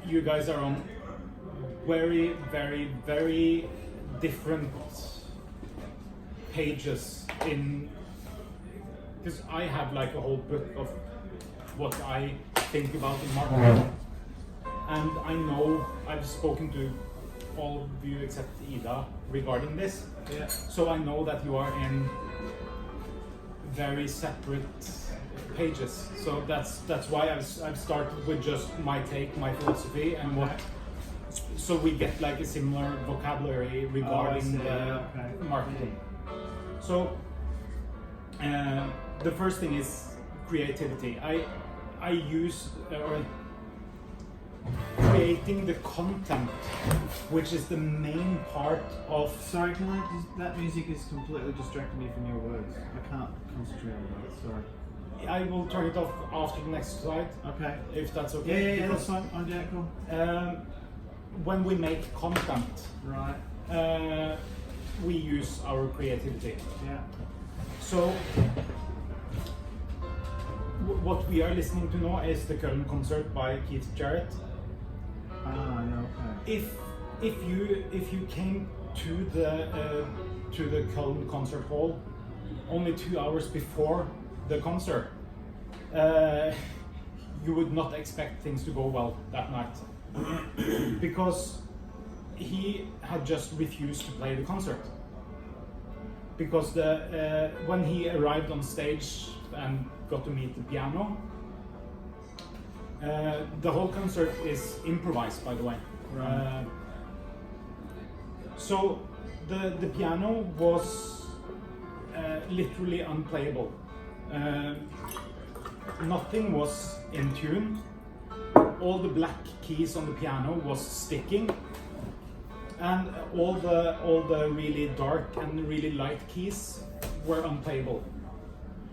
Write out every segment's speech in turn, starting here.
you guys are on very, very, very different pages in, because I have like a whole book of what I think about in marketing, and I know I've spoken to all of you except Ida regarding this, so I know that you are in very separate pages. So that's why I've started with just my take, my philosophy, and what, so we get like a similar vocabulary regarding the marketing. So the first thing is creativity. I use creating the content, which is the main part of. Sorry, can I just, that music is completely distracting me from your words. I can't concentrate on that. Sorry. I will turn it off after the next slide. Okay. If that's okay. Yeah, that's fine. Oh, yeah, cool. When we make content, right, we use our creativity. Yeah. So what we are listening to now is the Köln concert by Keith Jarrett. Ah, yeah, okay. If you came to the Köln concert hall only 2 hours before the concert, you would not expect things to go well that night, because he had just refused to play the concert. Because when he arrived on stage and got to meet the piano, the whole concert is improvised, by the way. Right. So the piano was literally unplayable. Nothing was in tune. All the black keys on the piano was sticking, and all the really dark and really light keys were unplayable.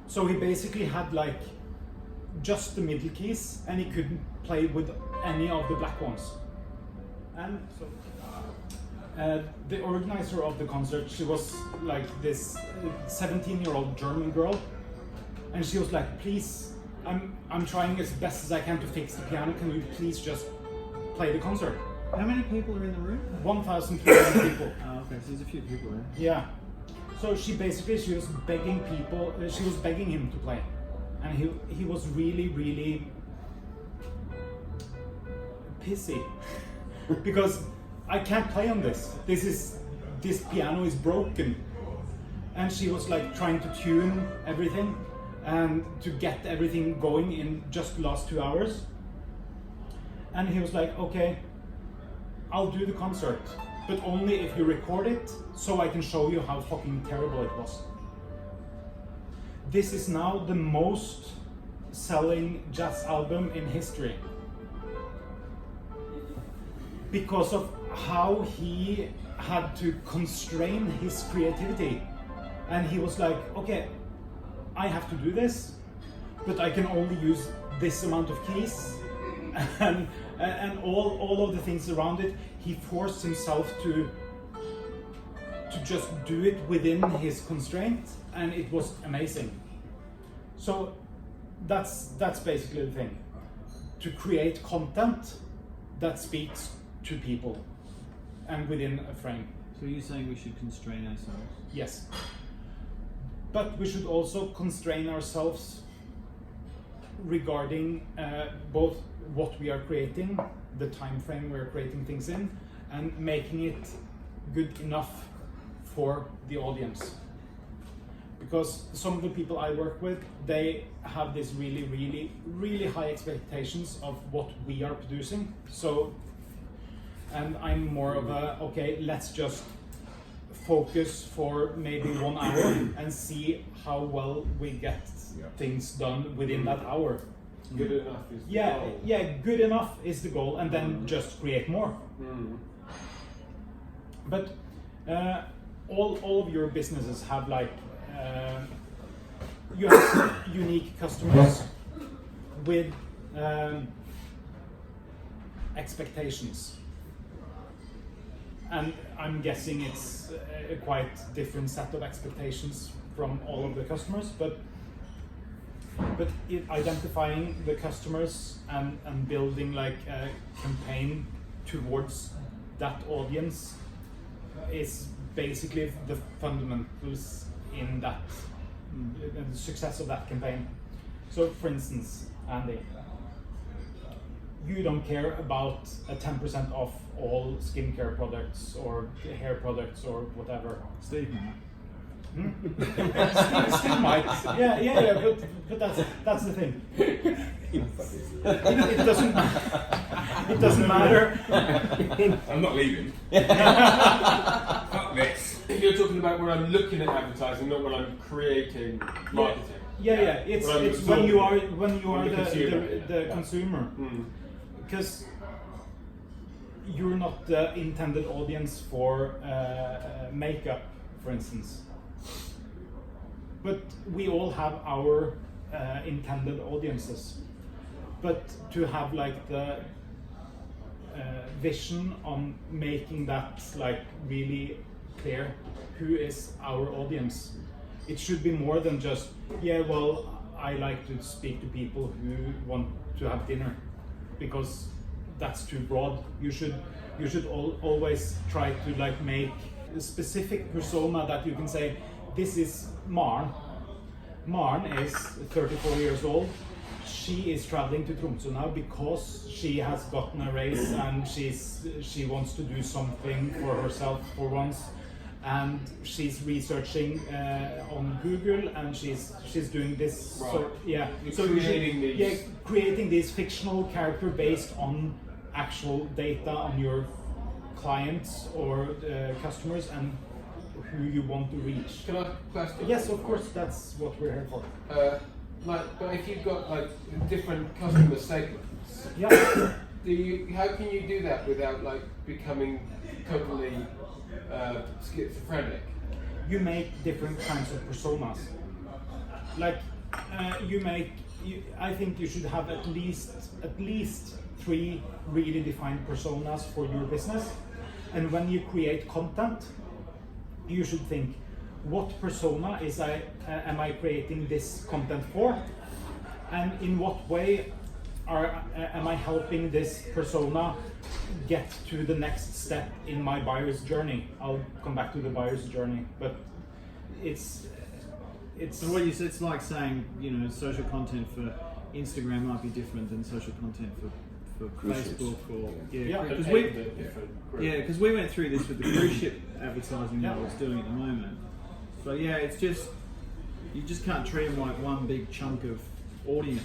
So he basically had like just the middle keys, and he couldn't play with any of the black ones. And so the organizer of the concert, she was like this 17-year-old German girl, and she was like, please, I'm trying as best as I can to fix the piano, can you please just play the concert? How many people are in the room? 1,200 people. Oh, okay, so there's a few people there. Yeah. So she was begging people, she was begging him to play. And he was really, really pissy. Because I can't play on this. This piano is broken. And she was like trying to tune everything and to get everything going in just the last 2 hours. And he was like, okay, I'll do the concert, but only if you record it, so I can show you how fucking terrible it was. This is now the most selling jazz album in history, because of how he had to constrain his creativity. And he was like, okay, I have to do this, but I can only use this amount of keys, and all of the things around it. He forced himself to just do it within his constraint, and it was amazing. So that's basically the thing. To create content that speaks to people and within a frame. So you're saying we should constrain ourselves? Yes. But we should also constrain ourselves regarding both what we are creating, the time frame we're creating things in, and making it good enough for the audience. Because some of the people I work with, they have this really, really, really high expectations of what we are producing. So, and I'm more of a, okay, let's just focus for maybe 1 hour and see how well we get things done within that hour. Good enough is the goal. Yeah, good enough is the goal, and then just create more. But all of your businesses have like you have unique customers with expectations, and I'm guessing it's a quite different set of expectations from all of the customers. But But identifying the customers and building like a campaign towards that audience is basically the fundamentals in that the success of that campaign. So for instance, Andy, you don't care about a 10% off all skincare products or hair products or whatever. Steve might. Steve might. Yeah, but that's the thing. It doesn't matter. I'm not leaving. Fuck this. You're talking about when I'm looking at advertising, not when I'm creating marketing. Yeah. It's when you are the consumer. Because you're not the intended audience for makeup, for instance. But we all have our intended audiences. But to have like the vision on making that like really clear, who is our audience? It should be more than just, yeah, well, I like to speak to people who want to have dinner, because that's too broad. You should always try to like make a specific persona that you can say, this is Maren. Maren is 34 years old. She is traveling to Tromsø now because she has gotten a raise and she wants to do something for herself for once, and she's researching on Google, and she's doing this. Right. So yeah, so creating this fictional character based on actual data on your clients or customers and who you want to reach. Can I question? Yes, of course. That's what we're here for. But if you've got like different customer segments, Yeah. how can you do that without like becoming totally schizophrenic? You make different kinds of personas. Like I think you should have at least 3 really defined personas for your business. And when you create content, you should think, what persona am I creating this content for? And in what way am I helping this persona get to the next step in my buyer's journey? I'll come back to the buyer's journey, but it's So what you said, it's like saying, you know, social content for Instagram might be different than social content for Facebook or because we went through this with the cruise ship advertising that I was doing at the moment. So yeah, it's just you just can't treat them like one big chunk of audience.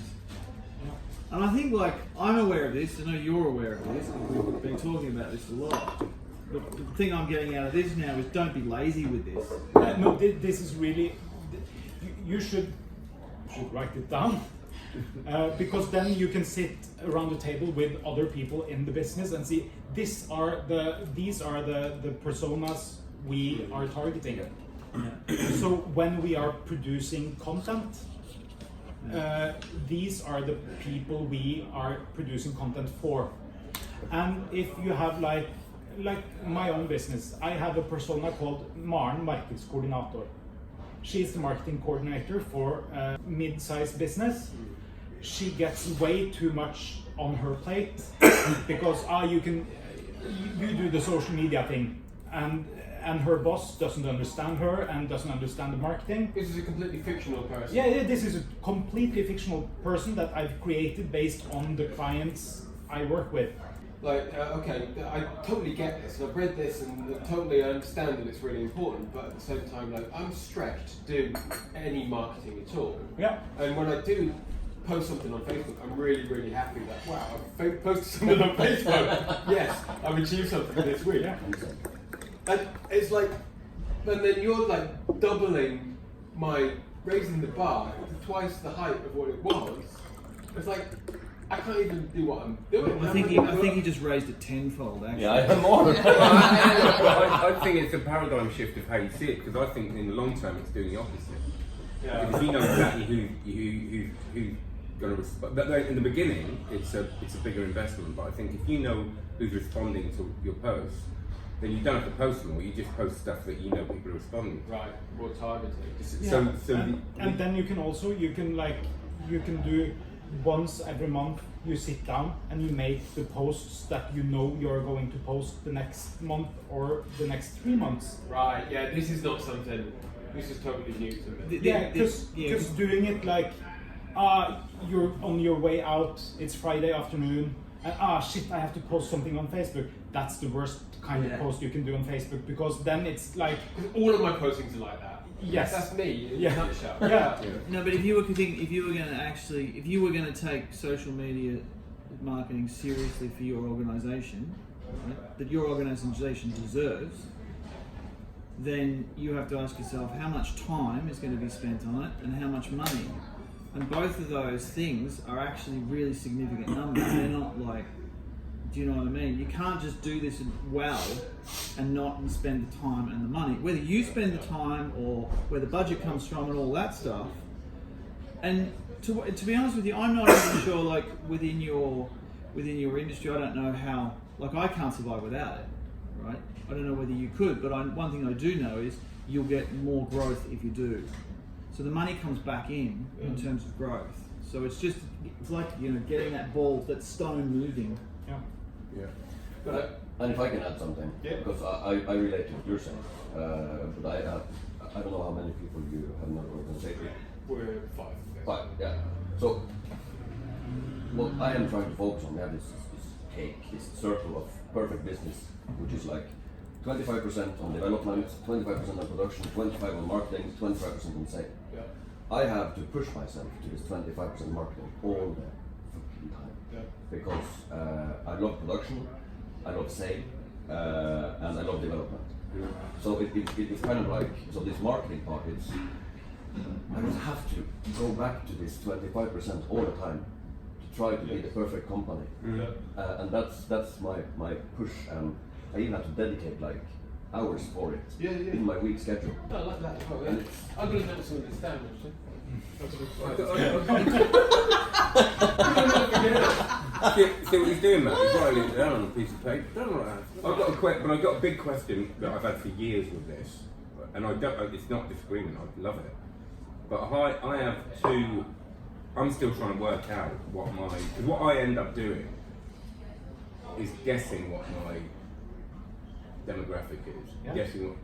And I think like I'm aware of this. I know you're aware of this. We've been talking about this a lot. But the thing I'm getting out of this now is don't be lazy with this. No, this is really. You should write it down. Because then you can sit around the table with other people in the business and see these are the personas we are targeting. So when we are producing content, these are the people we are producing content for. And if you have like my own business, I have a persona called Maren Markedskoordinator. She's the marketing coordinator for a mid-sized business. She gets way too much on her plate because you do the social media thing, and her boss doesn't understand her and doesn't understand the marketing. This is a completely fictional person. Yeah, this is a completely fictional person that I've created based on the clients I work with. Like, okay, I totally get this, and I've read this, and totally understand that it's really important, but at the same time, like, I'm stretched to do any marketing at all. Yeah. And when I do post something on Facebook, I'm really, really happy that, wow, I've posted something on Facebook. Yes, I've achieved something this week. Yeah. And it's like, and then you're like doubling raising the bar to twice the height of what it was. It's like, I can't even do what I'm doing. I think he just raised it tenfold, actually. Yeah, I am more. I think it's a paradigm shift of how you see it, because I think in the long term it's doing the opposite. Yeah. Because you know exactly who's going to respond. But in the beginning, it's a bigger investment. But I think if you know who's responding to your post, then you don't have to post more. You just post stuff that you know people are responding to. Right, more targeted. And then you can like you can do once every month. You sit down and you make the posts that you know you're going to post the next month or the next 3 months. Right. Yeah. This is not something. This is totally new to me. Because doing it like you're on your way out. It's Friday afternoon. And shit, I have to post something on Facebook. That's the worst kind of post you can do on Facebook, because then it's like all of my postings are like that. Yes, that's me. In yeah. a nutshell. Yeah. No, but if you were going to take social media marketing seriously for your organisation, right, that your organisation deserves, then you have to ask yourself how much time is going to be spent on it and how much money. And both of those things are actually really significant numbers. They're not like, do you know what I mean? You can't just do this well and not spend the time and the money. Whether you spend the time or where the budget comes from and all that stuff. And to be honest with you, I'm not even sure, like within your industry, I don't know how, like I can't survive without it, right? I don't know whether you could, but one thing I do know is you'll get more growth if you do. So the money comes back in terms of growth. So it's like, you know, getting that ball, that stone moving. Yeah. Yeah. And if I can add something, because I relate to what you're saying, but I don't know how many people you have in your organization. We're 5. 5, yeah. So what I am trying to focus on, we have this cake, this circle of perfect business, which is like 25% on development, 25% on production, 25% on marketing, 25% on sales. Yeah. I have to push myself to this 25% marketing all the fucking time. Yeah. Because I love production, I love sale, and I love development. So it's kind of like, so this marketing part, I don't have to go back to this 25% all the time to try to be the perfect company. And that's my push, and I even have to dedicate like hours for it in my week schedule. I like that as well, yeah. I'm going to never to understand, actually. See what he's doing, Matt? He's writing it down on a piece of paper. I've got a big question that I've had for years with this, and it's not disagreement. I love it, but I have two. I'm still trying to work out because what I end up doing is guessing what my demographic is, guessing what,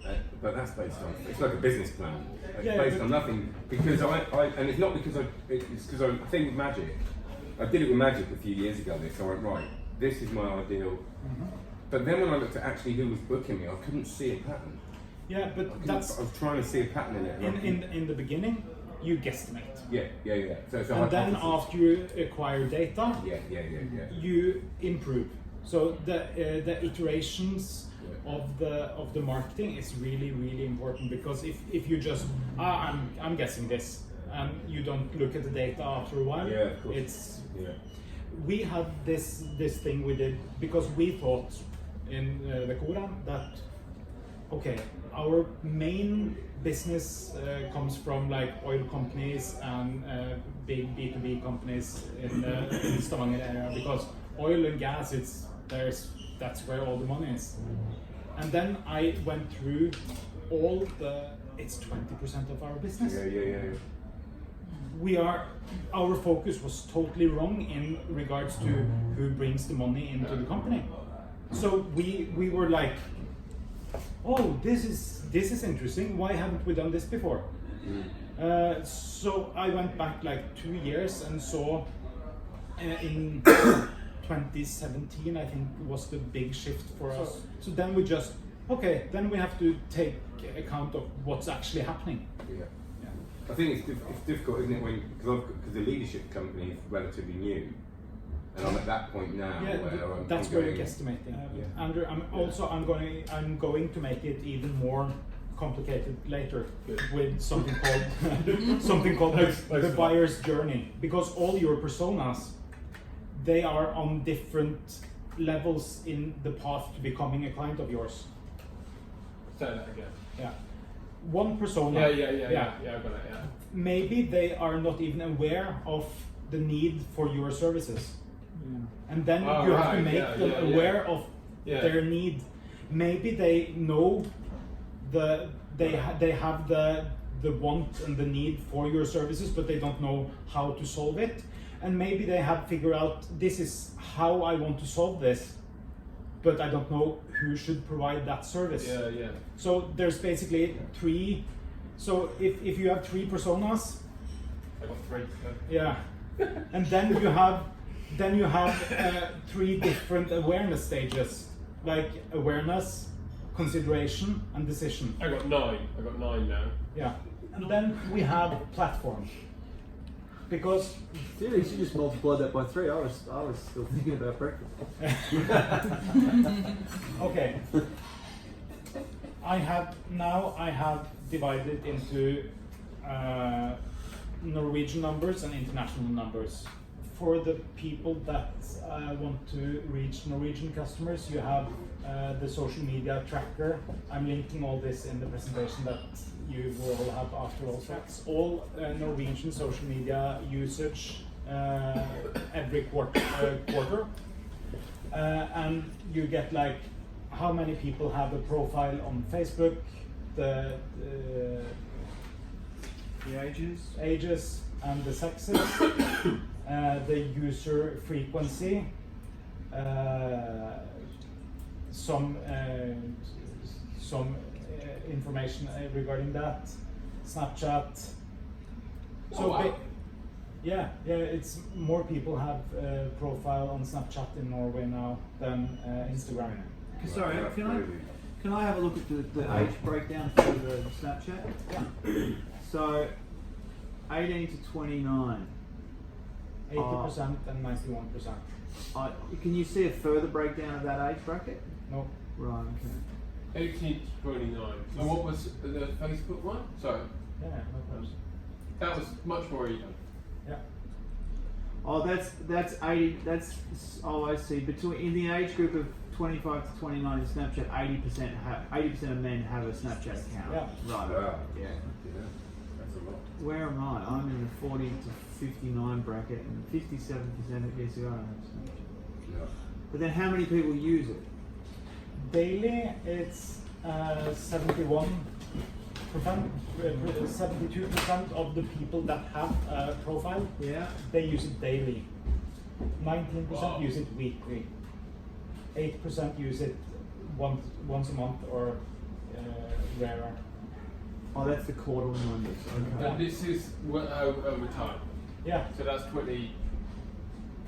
but that's based on, it's like a business plan. It's based on nothing, because and it's not because it's because I think with magic, I did it with magic a few years ago. I went, right, this is my ideal. But then when I looked at actually who was booking me, I couldn't see a pattern. Yeah, but I was trying to see a pattern in it. In the beginning, you guesstimate. Yeah. So and then after you acquire data, you improve. So the iterations of the marketing is really, really important, because if you just I'm guessing this and you don't look at the data after a while, of course. it's we had this thing we did because we thought in the Koran that okay, our main business comes from like oil companies and big B2B companies in the Stavanger area, because oil and gas, that's where all the money is. And then I went through it's 20% of our business. Our focus was totally wrong in regards to who brings the money into the company. So we were like, oh, this is interesting. Why haven't we done this before? So I went back like 2 years and saw in 2017, I think, was the big shift for us. So then we just, then we have to take account of what's actually happening. I think it's difficult, isn't it, because the leadership company is relatively new, and I'm at that point now where that's where you're guesstimating. Andrew, I'm going to make it even more complicated later with something called the buyer's journey, because all your personas, they are on different levels in the path to becoming a client of yours. Say that again. Yeah. One persona. I got it. Maybe they are not even aware of the need for your services, and then you have to make them aware of their need. Maybe they know they have the the want and the need for your services, but they don't know how to solve it. And maybe they have figured out, this is how I want to solve this, but I don't know who should provide that service. Yeah. So there's basically three. So if you have three personas, I got 3. yeah, and then you have 3 different awareness stages, like awareness, consideration, and decision. I got 9. I got 9 now. Yeah, and then we have platform, because Dude, you should just multiply that by 3. I was still thinking about breakfast. okay, I have divided into Norwegian numbers and international numbers. For the people that want to reach Norwegian customers, you have the social media tracker. I'm linking all this in the presentation that you will have after also. It's all Norwegian social media usage every quarter. And you get like how many people have a profile on Facebook, the ages and the sexes, the user frequency, some information regarding that, Snapchat. So Oh, wow. yeah, it's more people have a profile on Snapchat in Norway now than Instagram. Sorry, That's can crazy. I have a look at the age breakdown for the Snapchat? Yeah. So, 18 to 29. 80% and 91%. Can you see a further breakdown of that age bracket? No. Right, okay. 18 to 29. And what was the Facebook one? Sorry. Yeah, no problem. That was much more even. Yeah. Oh, that's 80. I see. In the age group of 25 to 29 in Snapchat, 80% of men have a Snapchat account. Yeah. Right. Wow. Yeah. That's a lot. Where am I? I'm in the 40 to 59 bracket, and 57% of yes, I don't have Snapchat. Yeah. But then, how many people use it? Daily, it's 71%, 72% of the people that have a profile, Yeah. they use it daily. 19% Wow. use it weekly. 8% use it once a month or rarer. Oh, that's the quarterly numbers. Okay. And this is over time. Yeah, So that's 20.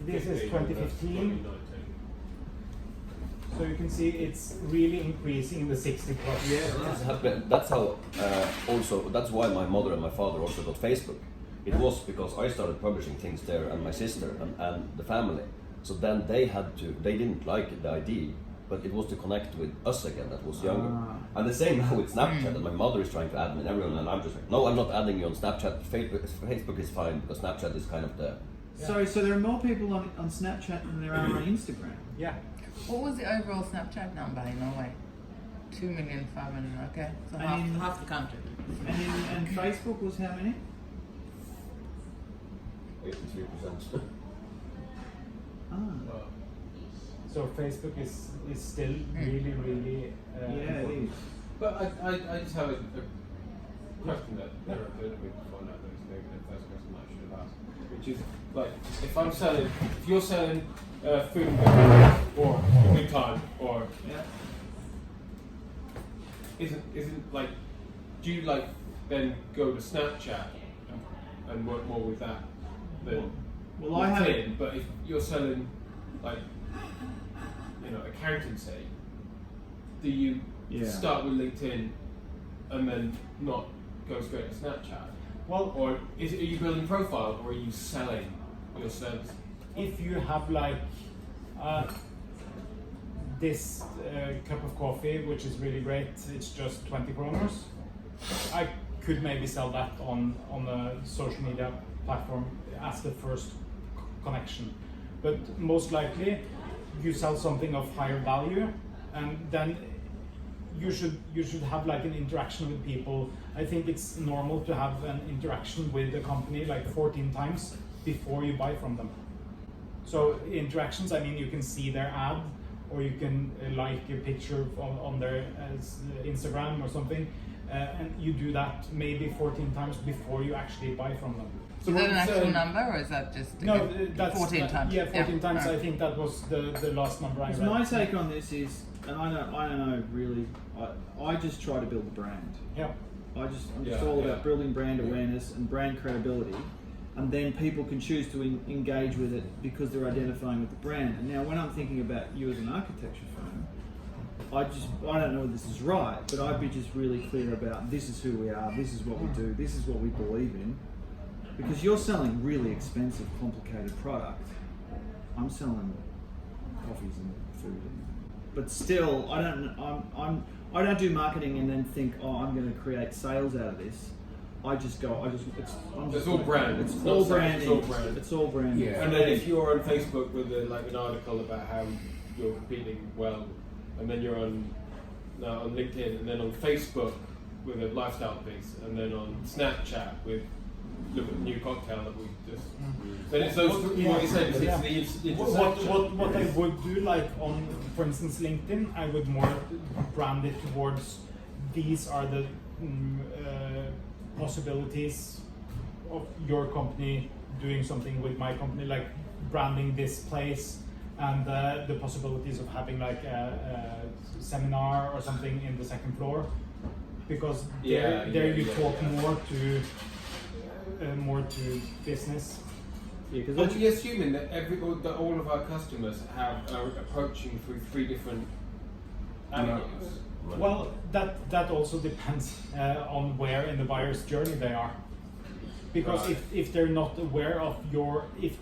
this is 15, 2015. 2019. So you can see it's really increasing in the 60 plus. Yeah. That's how also that's why my mother and my father also got Facebook. It was because I started publishing things there, and my sister and the family. So then they didn't like the idea, but it was to connect with us again that was younger. And the same now with Snapchat, and my mother is trying to add me and everyone, and I'm just like, no, I'm not adding you on Snapchat. Facebook is fine because Snapchat is kind of the. So there are more people on Snapchat than there are on Instagram. Yeah. What was the overall Snapchat number in Norway? 2,500,000. Okay, so And half the country. And Facebook was how many? 83%. Ah. So Facebook is still really Yeah, it is. But I just have a question that we can find out that it's maybe the first question I should have asked, which is like if you're selling food or a good time or Yeah. isn't like, do you like then go to Snapchat and work more with that than Well, I have LinkedIn? But if you're selling like accountancy, do you start with LinkedIn and then not go straight to Snapchat? Well, Or are you building profile, or are you selling your service? if you have like this cup of coffee, which is really great, it's just 20 kroners. I could maybe sell that on a social media platform as the first connection, but most likely you sell something of higher value, and then you should have like an interaction with people. I think it's normal to have an interaction with a company like 14 times before you buy from them. So interactions, I mean, you can see their ad, or you can like a picture on their Instagram or something, and you do that maybe 14 times before you actually buy from them. So Is that what an you're actual saying- number, or is that just No, again, that's 14 times? Yeah, 14 times. Alright. I think that was the last number I read. My take on this is, and I don't know really. I just try to build a brand. Yeah. I'm just Yeah, all yeah. about building brand awareness and brand credibility, and then people can choose to engage with it because they're identifying with the brand. And now, when I'm thinking about you as an architecture firm, I don't know if this is right, but I'd be just really clear about this is who we are, this is what we do, this is what we believe in, because you're selling really expensive, complicated product. I'm selling coffees and food, but still, I don't do marketing and then think, oh, I'm going to create sales out of this. It's all brand. It's It's all not sales, branding. it's all brand. It's all branding. Yeah. And then if you're on Facebook with an article about how you're competing well, and then you're on LinkedIn, and then on Facebook with a lifestyle piece, and then on Snapchat with look at the new cocktail that we just. Then it's those. What you're saying is it's the intersection. What I would do, like on, for instance, LinkedIn, I would more brand it towards these are the possibilities of your company doing something with my company, like branding this place and the possibilities of having like a seminar or something in the second floor, because there you talk more to business. Yeah, But because you're assuming that all of our customers are approaching through 3 different avenues. Well, that also depends on where in the buyer's journey they are, because Right. if they're not aware of if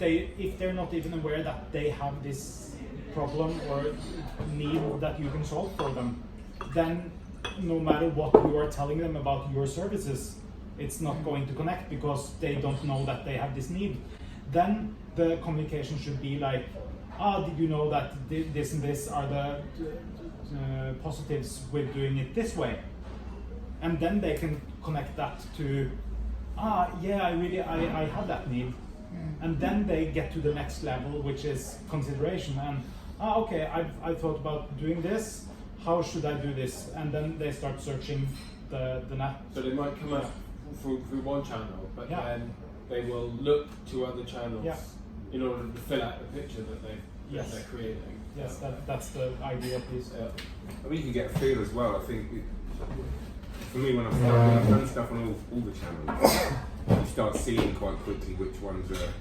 they're not even aware that they have this problem or need that you can solve for them, then no matter what you are telling them about your services, it's not going to connect because they don't know that they have this need. Then the communication should be like, did you know that this and this are the positives with doing it this way? And then they can connect that to, I have that need. And then they get to the next level, which is consideration. And okay, I thought about doing this. How should I do this? And then they start searching the net. So they might come up through one channel, but then they will look to other channels in order to fill out the picture that they're creating. Yes, that's the idea, please. I mean, you can get a feel as well. I think for me, when I've done stuff on all the channels, you start seeing quite quickly which ones are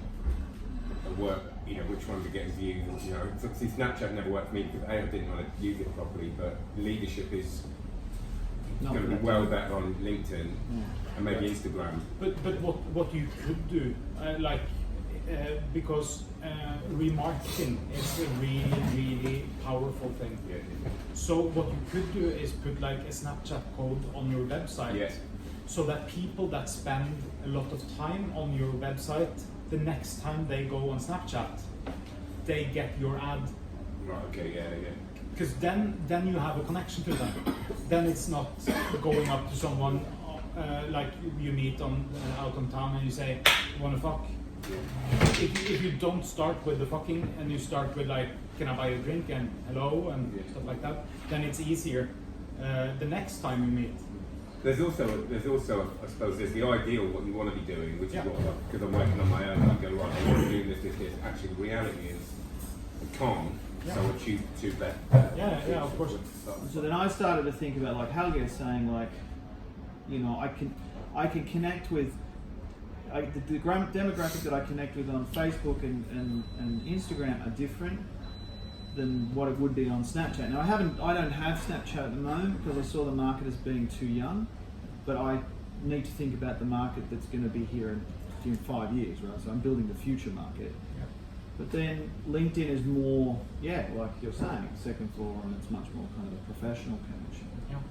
work. Which ones are getting views. See, Snapchat never worked for me because I didn't want to use it properly. But leadership is going to be well better on LinkedIn and maybe Instagram. But what you could do, because remarketing is a really powerful thing. Yeah. So what you could do is put like a Snapchat code on your website, Yes. so that people that spend a lot of time on your website, the next time they go on Snapchat, they get your ad. Right. Okay. Yeah. Because then you have a connection to them. Then it's not going up to someone like you meet out on town and you say, "You wanna fuck?" If you don't start with the fucking and you start with like, "Can I buy a drink?" and "hello" and stuff like that, then it's easier the next time you meet. There's also, I suppose, there's the ideal what you want to be doing, which is what, because I'm working on my own. I go right, I want to do this. Actually, the reality is, I can't. So I choose to bet. Yeah, of course. So then I started to think about, like Hallgeir saying, like, I can connect with the demographic that I connect with on Facebook and Instagram are different than what it would be on Snapchat. Now I don't have Snapchat at the moment because I saw the market as being too young, but I need to think about the market that's going to be here in 5 years, right? So I'm building the future market. But then LinkedIn is more, like you're saying, second floor, and it's much more kind of a professional connection. Yeah.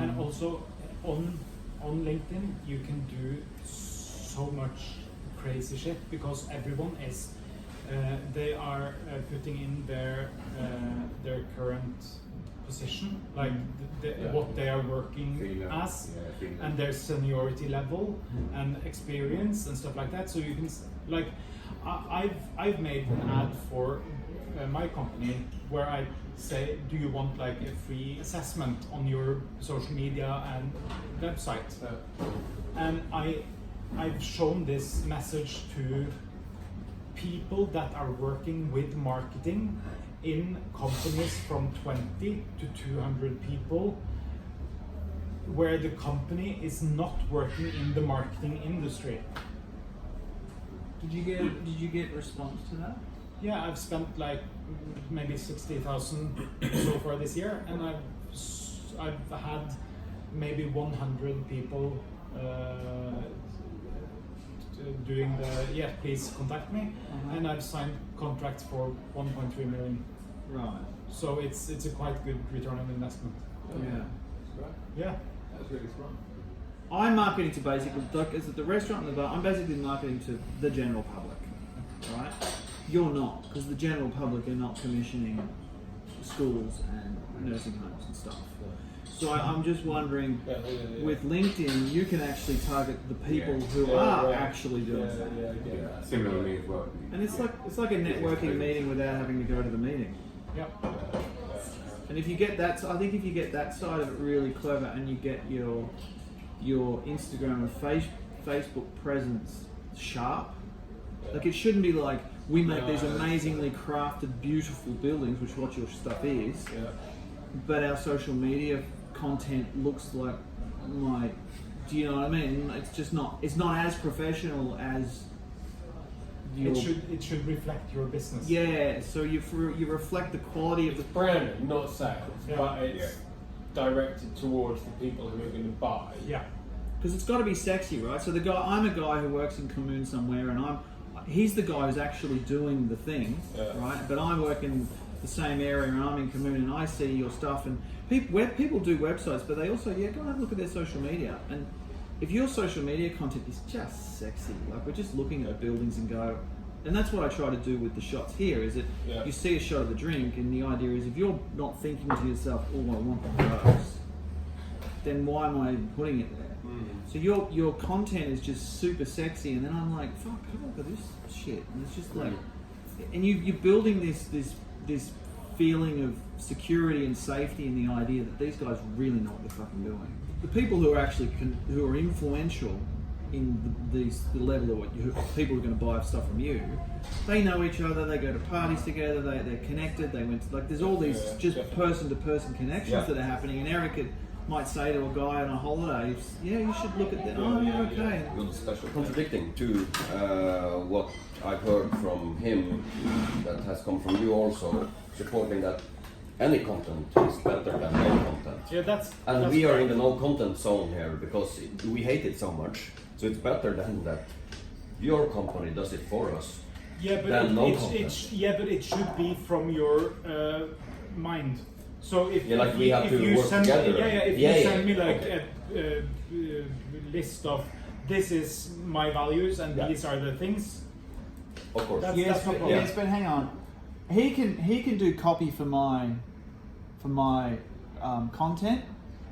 And also on LinkedIn you can do so much crazy shit because everyone is they are putting in their current position, like what they are working as, and their seniority level and experience and stuff like that. So you can like, I've made an ad for my company, where I say, do you want like a free assessment on your social media and website? And I've shown this message to people that are working with marketing in companies from 20 to 200 people, where the company is not working in the marketing industry. Did you get response to that? Yeah, I've spent like maybe 60,000 so far this year, and I've had maybe 100 people doing the please contact me, and I've signed contracts for 1.3 million. Right. So it's a quite good return on investment. Yeah. That's right. Yeah. That's really smart. I'm marketing to basically, like, is it the restaurant and the bar? I'm basically marketing to the general public, right? You're not, because the general public are not commissioning schools and nursing homes and stuff. So I'm just wondering, with LinkedIn, you can actually target the people who are actually doing that. Yeah. Similar to me as well. And it's like a networking meeting without having to go to the meeting. Yep. And if you get that, I think if you get that side of it really clever, and you get your Instagram and Facebook presence sharp, like it shouldn't be like we make these amazingly crafted, beautiful buildings, which what your stuff is, but our social media content looks like do you know what I mean? It's just not. It's not as professional as. It should reflect your business. Yeah, so you reflect the quality of the Branding, not sales, but it's directed towards the people who are going to buy. Yeah. Because it's got to be sexy, right? So I'm a guy who works in Commune somewhere, and he's the guy who's actually doing the thing, right? But I work in the same area, and I'm in Commune, and I see your stuff, and people do websites, but they also go and have a look at their social media, and if your social media content is just sexy, like we're just looking at buildings and go, and that's what I try to do with the shots here, is that you see a shot of the drink, and the idea is if you're not thinking to yourself, oh, I want those, then why am I putting it there? So your content is just super sexy, and then I'm like, fuck, have a look at this shit, and it's just like, and you're building this feeling of security and safety, and the idea that these guys really know what they're fucking doing. The people who are actually who are influential in the level of what people are going to buy stuff from you, they know each other, they go to parties together, they're connected, they went to, like, there's all these person to person connections that are happening, and Eric might say to a guy on a holiday, you should look at that. Oh, yeah, okay. Good special. Contradicting to what I've heard from him that has come from you also, supporting that any content is better than no content. Yeah, that's we are right. in the no content zone here because we hate it so much. So it's better than that your company does it for us. Yeah, but it should be from your mind. So if you send me like a list of this is my values and these are the things. Of course. Yes, but hang on. He can do copy for my content,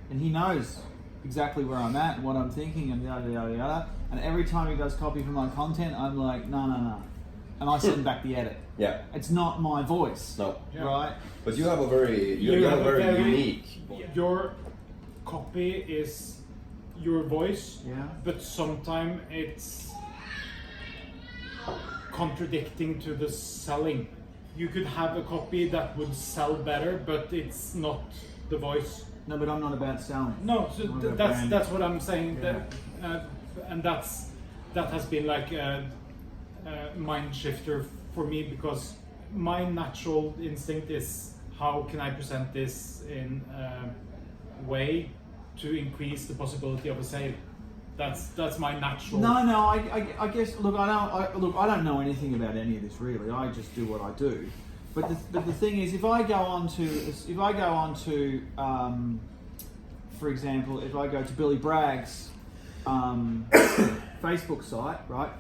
and he knows exactly where I'm at and what I'm thinking and yada yada yada. And every time he does copy for my content, I'm like, no, and I send back the edit. Yeah. It's not my voice. No. Right. But you have a very unique. Your copy is your voice. Yeah. But sometimes it's contradicting to the selling. You could have a copy that would sell better, but it's not the voice. No, but I'm not about selling. No, so that's what I'm saying. Yeah. And that has been like a mind shifter for me, because my natural instinct is how can I present this in a way to increase the possibility of a sale. That's my natural. No, I guess. Look, I don't know anything about any of this really. I just do what I do. But the thing is, if I go on to, for example, if I go to Billy Bragg's Facebook site, right?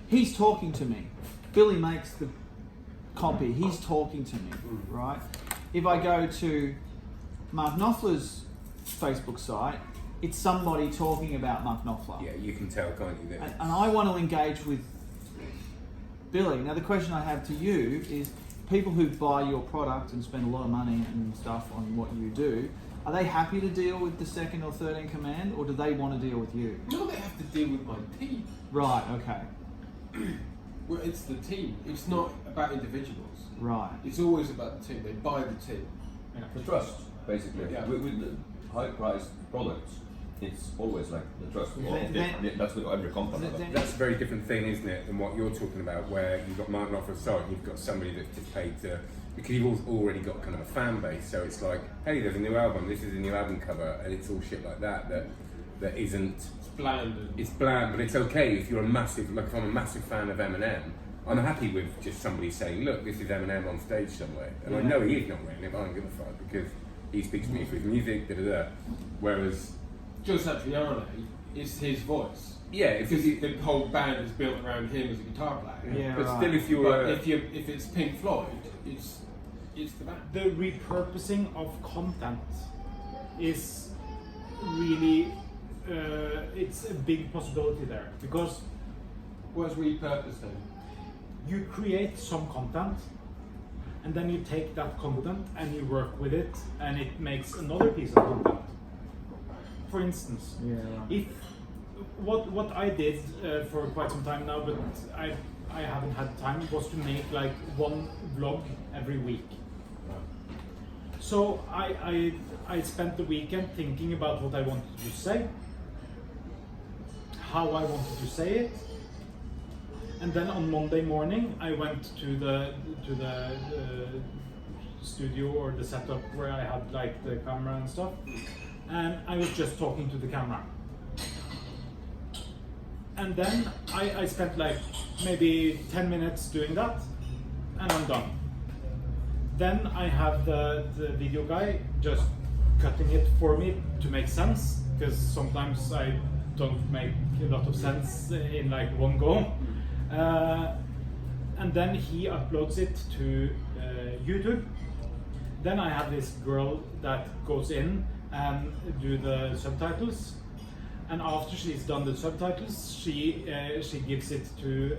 He's talking to me. Billy makes the copy. He's talking to me, right? If I go to Mark Knopfler's Facebook site, it's somebody talking about Mark Knopfler. Yeah, you can tell, can't you? And I want to engage with Billy. Now the question I have to you is, people who buy your product and spend a lot of money and stuff on what you do, are they happy to deal with the second or third in command, or do they want to deal with you? No, they have to deal with my team. Right, okay. Well, it's the team. It's not about individuals. Right. It's always about the team. They buy the team. The trust, basically. Yeah. With the high-priced products, it's always like the trust. That's with every company. That's a very different thing, isn't it, than what you're talking about, where you've got marketing off a site, you've got somebody that's just paid to, because you've already got kind of a fan base. So it's like, hey, there's a new album, this is a new album cover, and it's all shit like that that isn't. It's bland. It's bland, but it's okay if you're a massive, like if I'm a massive fan of Eminem, I'm happy with just somebody saying, look, this is Eminem on stage somewhere. And I know he is not wearing it, but I don't give a fuck because he speaks to me for his music, da-da-da. Whereas Joe Satriani is his voice. yeah, Because the whole band is built around him as a guitar player. Yeah, but right. still if you're But if it's Pink Floyd, it's the band. The repurposing of content is really it's a big possibility there, because What's repurposing? you create some content and then you take that content and you work with it and it makes another piece of content. For instance, Yeah, right. if what I did for quite some time now, but I haven't had time, was to make like one vlog every week. So I spent the weekend thinking about what I wanted to say, how I wanted to say it, and then on Monday morning I went to the studio or the setup where I had like the camera and stuff, and I was just talking to the camera. And then I spent like maybe 10 minutes doing that, and I'm done. Then I have the video guy just cutting it for me to make sense, because sometimes I don't make a lot of sense in like one go. And then he uploads it to YouTube. Then I have this girl that goes in and do the subtitles. And after she's done the subtitles, she gives it to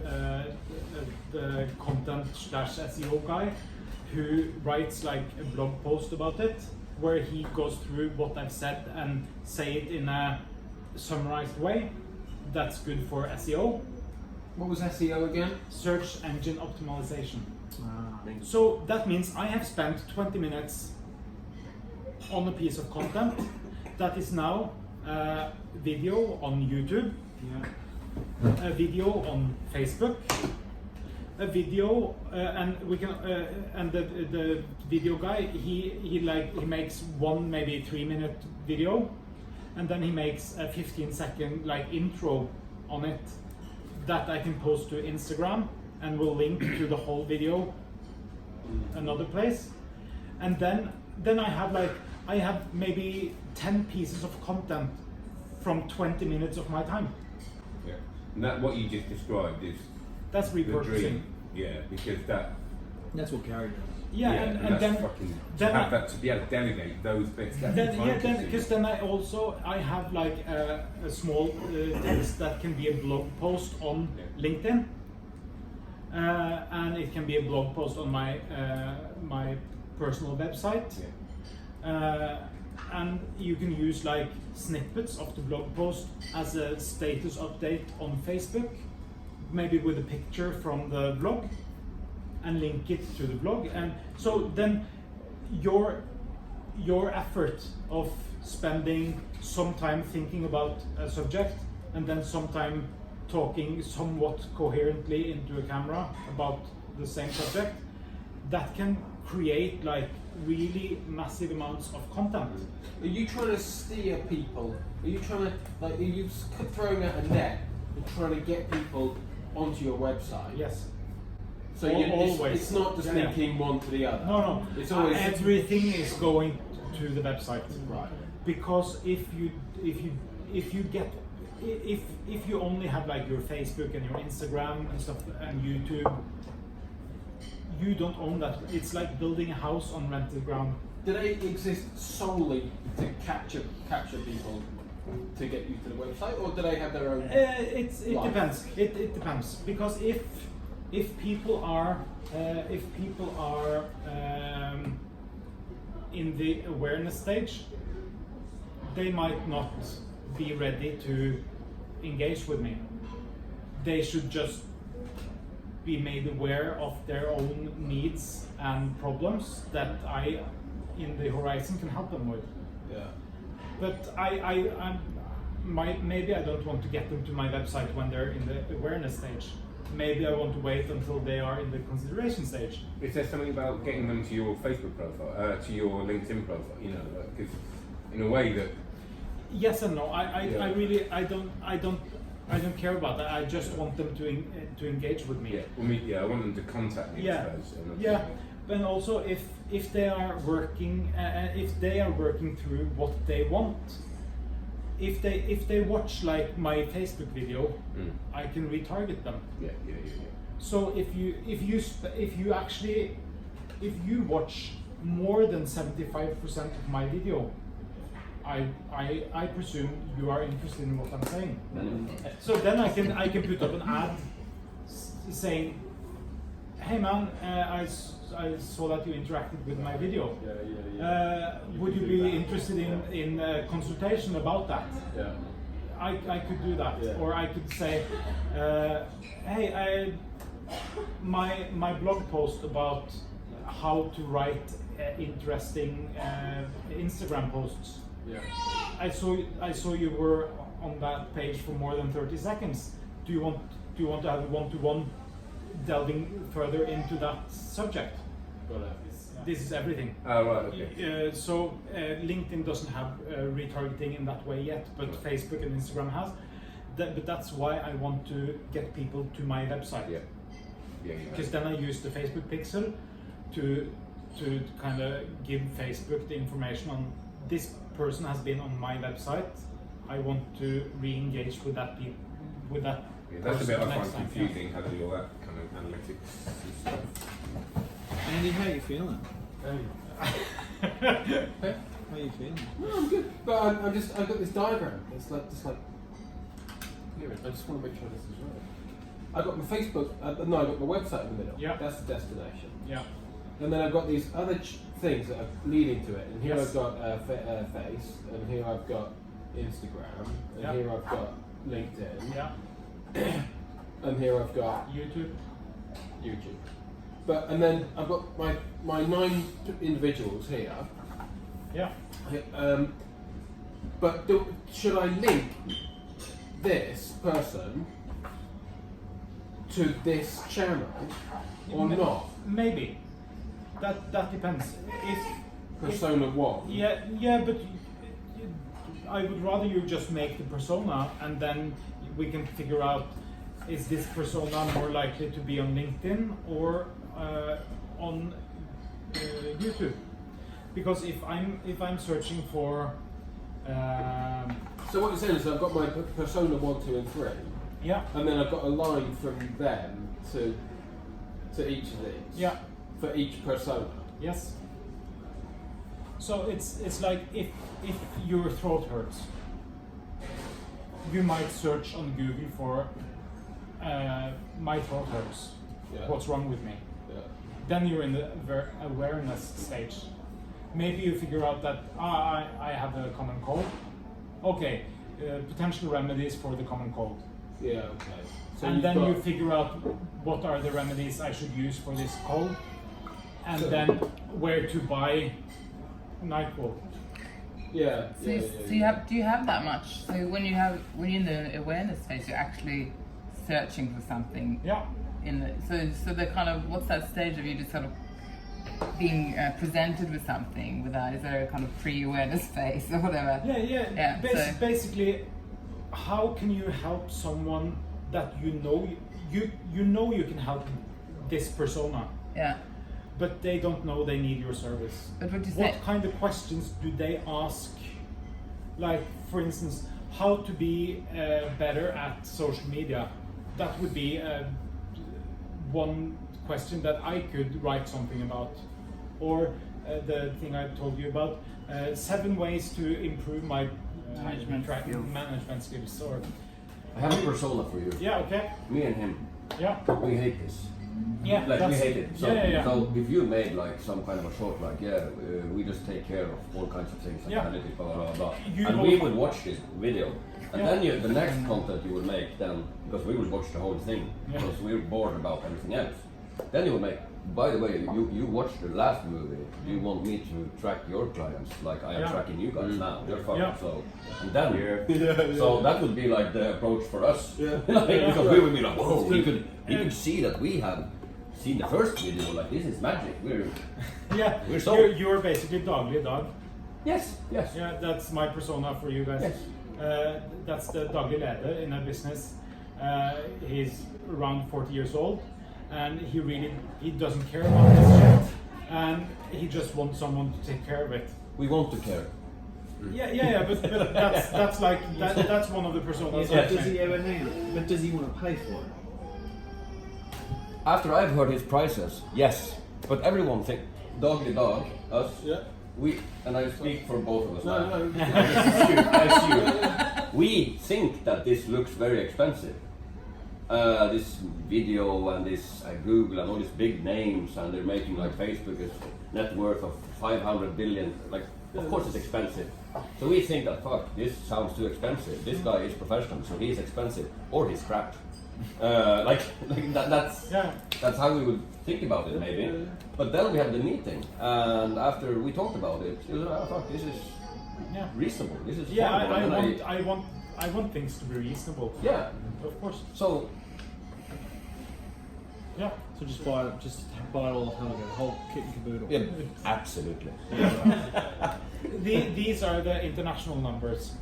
the content/SEO guy, who writes like a blog post about it, where he goes through what I've said and say it in a summarized way. That's good for SEO. What was SEO again? Search engine optimization. Ah. So that means I have spent 20 minutes on a piece of content that is now video on YouTube, a video on Facebook, a video, and we can and the video guy he makes one maybe 3-minute video, and then he makes a 15-second like intro on it that I can post to Instagram and will link to the whole video another place. And then I have maybe 10 pieces of content from 20 minutes of my time. yeah. And that what you just described is That's the repurposing. dream. Yeah, because That's what Gary does. Yeah, and that's then fucking, to then have I- that, to be able to delegate those bits. That's then time-consuming. because then I have like a small text that can be a blog post on LinkedIn, and it can be a blog post on my my personal website, and you can use like snippets of the blog post as a status update on Facebook, maybe with a picture from the blog, and link it to the blog. And so then your effort of spending some time thinking about a subject and then some time talking somewhat coherently into a camera about the same subject, that can create like really massive amounts of content. Are you trying to steer people? Are you trying to are you throwing out a net and trying to get people onto your website? Yes. So Always. it's not just Yeah. linking one to the other. No. It's always everything is going to the website. Right. Because if you only have like your Facebook and your Instagram and stuff and YouTube, you don't own that. It's like building a house on rented ground. Do they exist solely to capture people to get you to the website, or do they have their own? It Life. depends. It depends, because if people are in the awareness stage, they might not be ready to engage with me. They should just be made aware of their own needs and problems that I, in the horizon, can help them with. Yeah. But maybe I don't want to get them to my website when they're in the awareness stage. Maybe I want to wait until they are in the consideration stage. Is there something about getting them to your Facebook profile, to your LinkedIn profile? You know, because in a way that. Yes and no. I really don't care about that. I just want them to engage with me. Yeah, I want them to contact me. Yeah, I suppose, yeah. But also if they are working through what they want. If they watch like my Facebook video, I can retarget them. Yeah. So if you watch more than 75% of my video, I presume you are interested in what I'm saying. So then I can put up an ad saying, "Hey man, I saw that you interacted with my video. Would you be interested in a consultation about that?" Yeah. I could do that, or I could say, "Hey, my blog post about how to write interesting Instagram posts. Yeah. I saw you were on that page for more than 30 seconds. Do you want to have a one-to-one delving further into that subject?" Got it. This is everything. Oh, right, okay. So LinkedIn doesn't have retargeting in that way yet, but Facebook and Instagram has. But that's why I want to get people to my website. Yeah. Because then I use the Facebook pixel to kind of give Facebook the information on this person has been on my website. I want to re-engage with that with that. Yeah, that's a bit I find time. confusing, how to do all that kind of analytics and stuff. Andy, how you feeling? Hey. How you feeling? No, I'm good. But I've got this diagram. It's like here. I just want to make sure this is right. I've got my Facebook. I've got my website in the middle. Yeah. That's the destination. Yeah. And then I've got these other things that are leading to it. And here Yes. I've got Face, and here I've got Instagram, and Yeah. here I've got LinkedIn, Yeah. and here I've got YouTube. YouTube. And then I've got my 9 individuals here. Yeah. But should I link this person to this channel or not? Maybe. That depends. Persona 1. Yeah, but I would rather you just make the persona and then we can figure out, is this persona more likely to be on LinkedIn or on YouTube? Because if I'm searching for So what you're saying is I've got my persona 1, 2, and 3. yeah, And then I've got a line from them to each of these. yeah, For each persona. yes. So it's like if your throat hurts, you might search on Google for my throat hurts. Yeah. What's wrong with me? Yeah. Then you're in the awareness stage. Maybe you figure out that I have a common cold. Okay, potential remedies for the common cold. Yeah, okay. So And you've then got- you figure out what are the remedies I should use for this cold, and So- then where to buy NyQuil. Yeah. So, do you have that much? So when you're in the awareness phase, you're actually searching for something. Yeah. So the kind of, what's that stage of you just sort of being presented with something? With that, is there a kind of pre-awareness phase or whatever? Yeah. so- Basically, how can you help someone that you know you can help this persona, Yeah. but they don't know they need your service? But what you say? What kind of questions do they ask? Like, for instance, how to be better at social media. That would be one question that I could write something about. Or the thing I told you about, 7 ways to improve my management skills. Or I have a persona for you. yeah, okay, Me and him. yeah, We hate this. Yeah, Like we that's- hate it. So, yeah. so if you made like some kind of a short, like we just take care of all kinds of things, Yeah. analytics, blah blah blah, You and know- we would watch this video, and Yeah. then the next content you will make, then because we will watch the whole thing Yeah. because we're bored about everything else. Then you will make. By the way, you watched the last movie. You want me to track your clients like I am Yeah. tracking you guys now. You're fucking Yeah. so, and then so that would be like the approach for us. Yeah. Like, because we would be like, whoa, he could see that we have seen the first video. Like this is magic. Yeah, We're so- you're basically daglig dog. Yes. Yeah, that's my persona for you guys. Yes. That's the daglig leder in a business. He's around 40 years old, and he doesn't care about this shit, and he just wants someone to take care of it. We want to care. Yeah, but that's like that's one of the personas. But does he ever hang on? But does he want to pay for it? After I've heard his prices, yes. But everyone think doggy dog, us. Yeah. We and I speak for both of us now. No. I assume. We think that this looks very expensive. This video and this Google and all these big names, and they're making like Facebook is net worth of 500 billion. Like, of course it's expensive. So we think that fuck, this sounds too expensive. This guy is professional, so he's expensive, or he's crap. That's how we would think about it maybe. But then we had the meeting, and after we talked about it, it was like, oh, fuck, this is reasonable. This is Yeah, affordable. I want things to be reasonable. Yeah. Of course. So Yeah. So just buy it all of Hallgeir, the whole kit and caboodle. yeah, absolutely. These are the international numbers,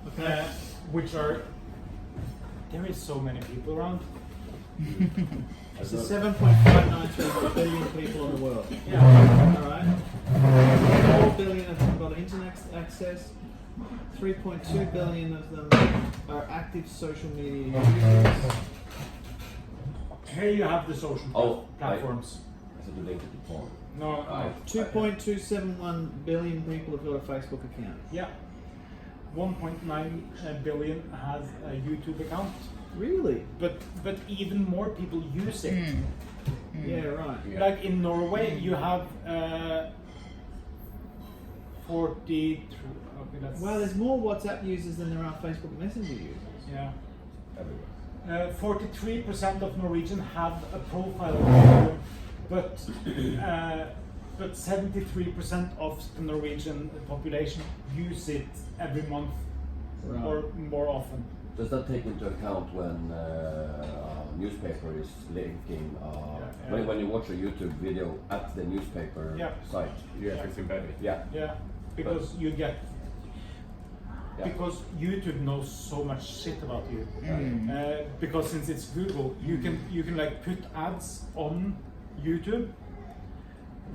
Okay. which are. There is so many people around. So 7.593 billion people in the world. Yeah. All right. 4 billion of them have got internet access. 3.2 billion of them are active social media users. Here you have the social platforms. I said to link it to porn. No. 2.271 billion people have got a Facebook account. Yeah. 1.9 billion has a YouTube account, Really? but even more people use it. Yeah, right. Yeah. Like in Norway, you have 43. Okay, that's Well, there's more WhatsApp users than there are Facebook Messenger users. yeah. Everywhere. 43% of Norwegian have a profile on Google, but 73% of the Norwegian population use it every month Right. or more often. Does that take into account when a newspaper is linking, Yeah. when you watch a YouTube video at the newspaper Yeah. site? Yeah, it's embedded. Yeah. Yeah, because you get Yeah. because YouTube knows so much shit about you. Because since it's Google, you can like put ads on YouTube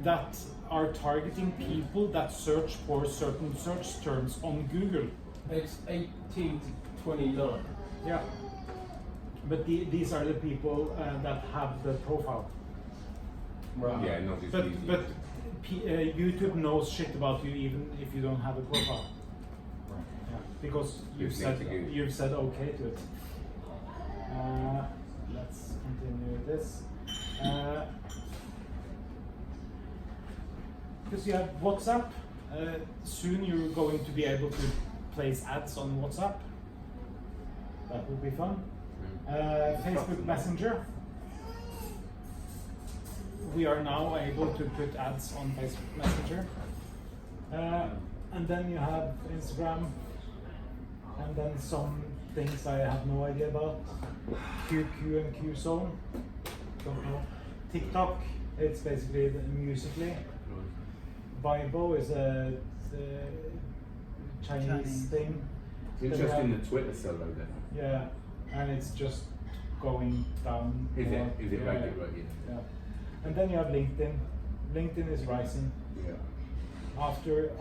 that are targeting people that search for certain search terms on Google. It's 18 to 29. Yeah. But these are the people that have the profile. Right. Yeah, not just But easy. YouTube knows shit about you even if you don't have a profile. Yeah, because you've said okay to it. Let's continue this. Because you have WhatsApp, soon you're going to be able to place ads on WhatsApp. That will be fun. Facebook Messenger. We are now able to put ads on Facebook Messenger. And then you have Instagram, and then some things I have no idea about. QQ and QZone. Don't know. TikTok, it's basically Musical.ly. Weibo is a Chinese thing. It's interesting the Twitter solo then. Yeah, and it's just going down. Is more. it? Is it Yeah. right? Yeah. And then you have LinkedIn. LinkedIn is rising. Yeah. After,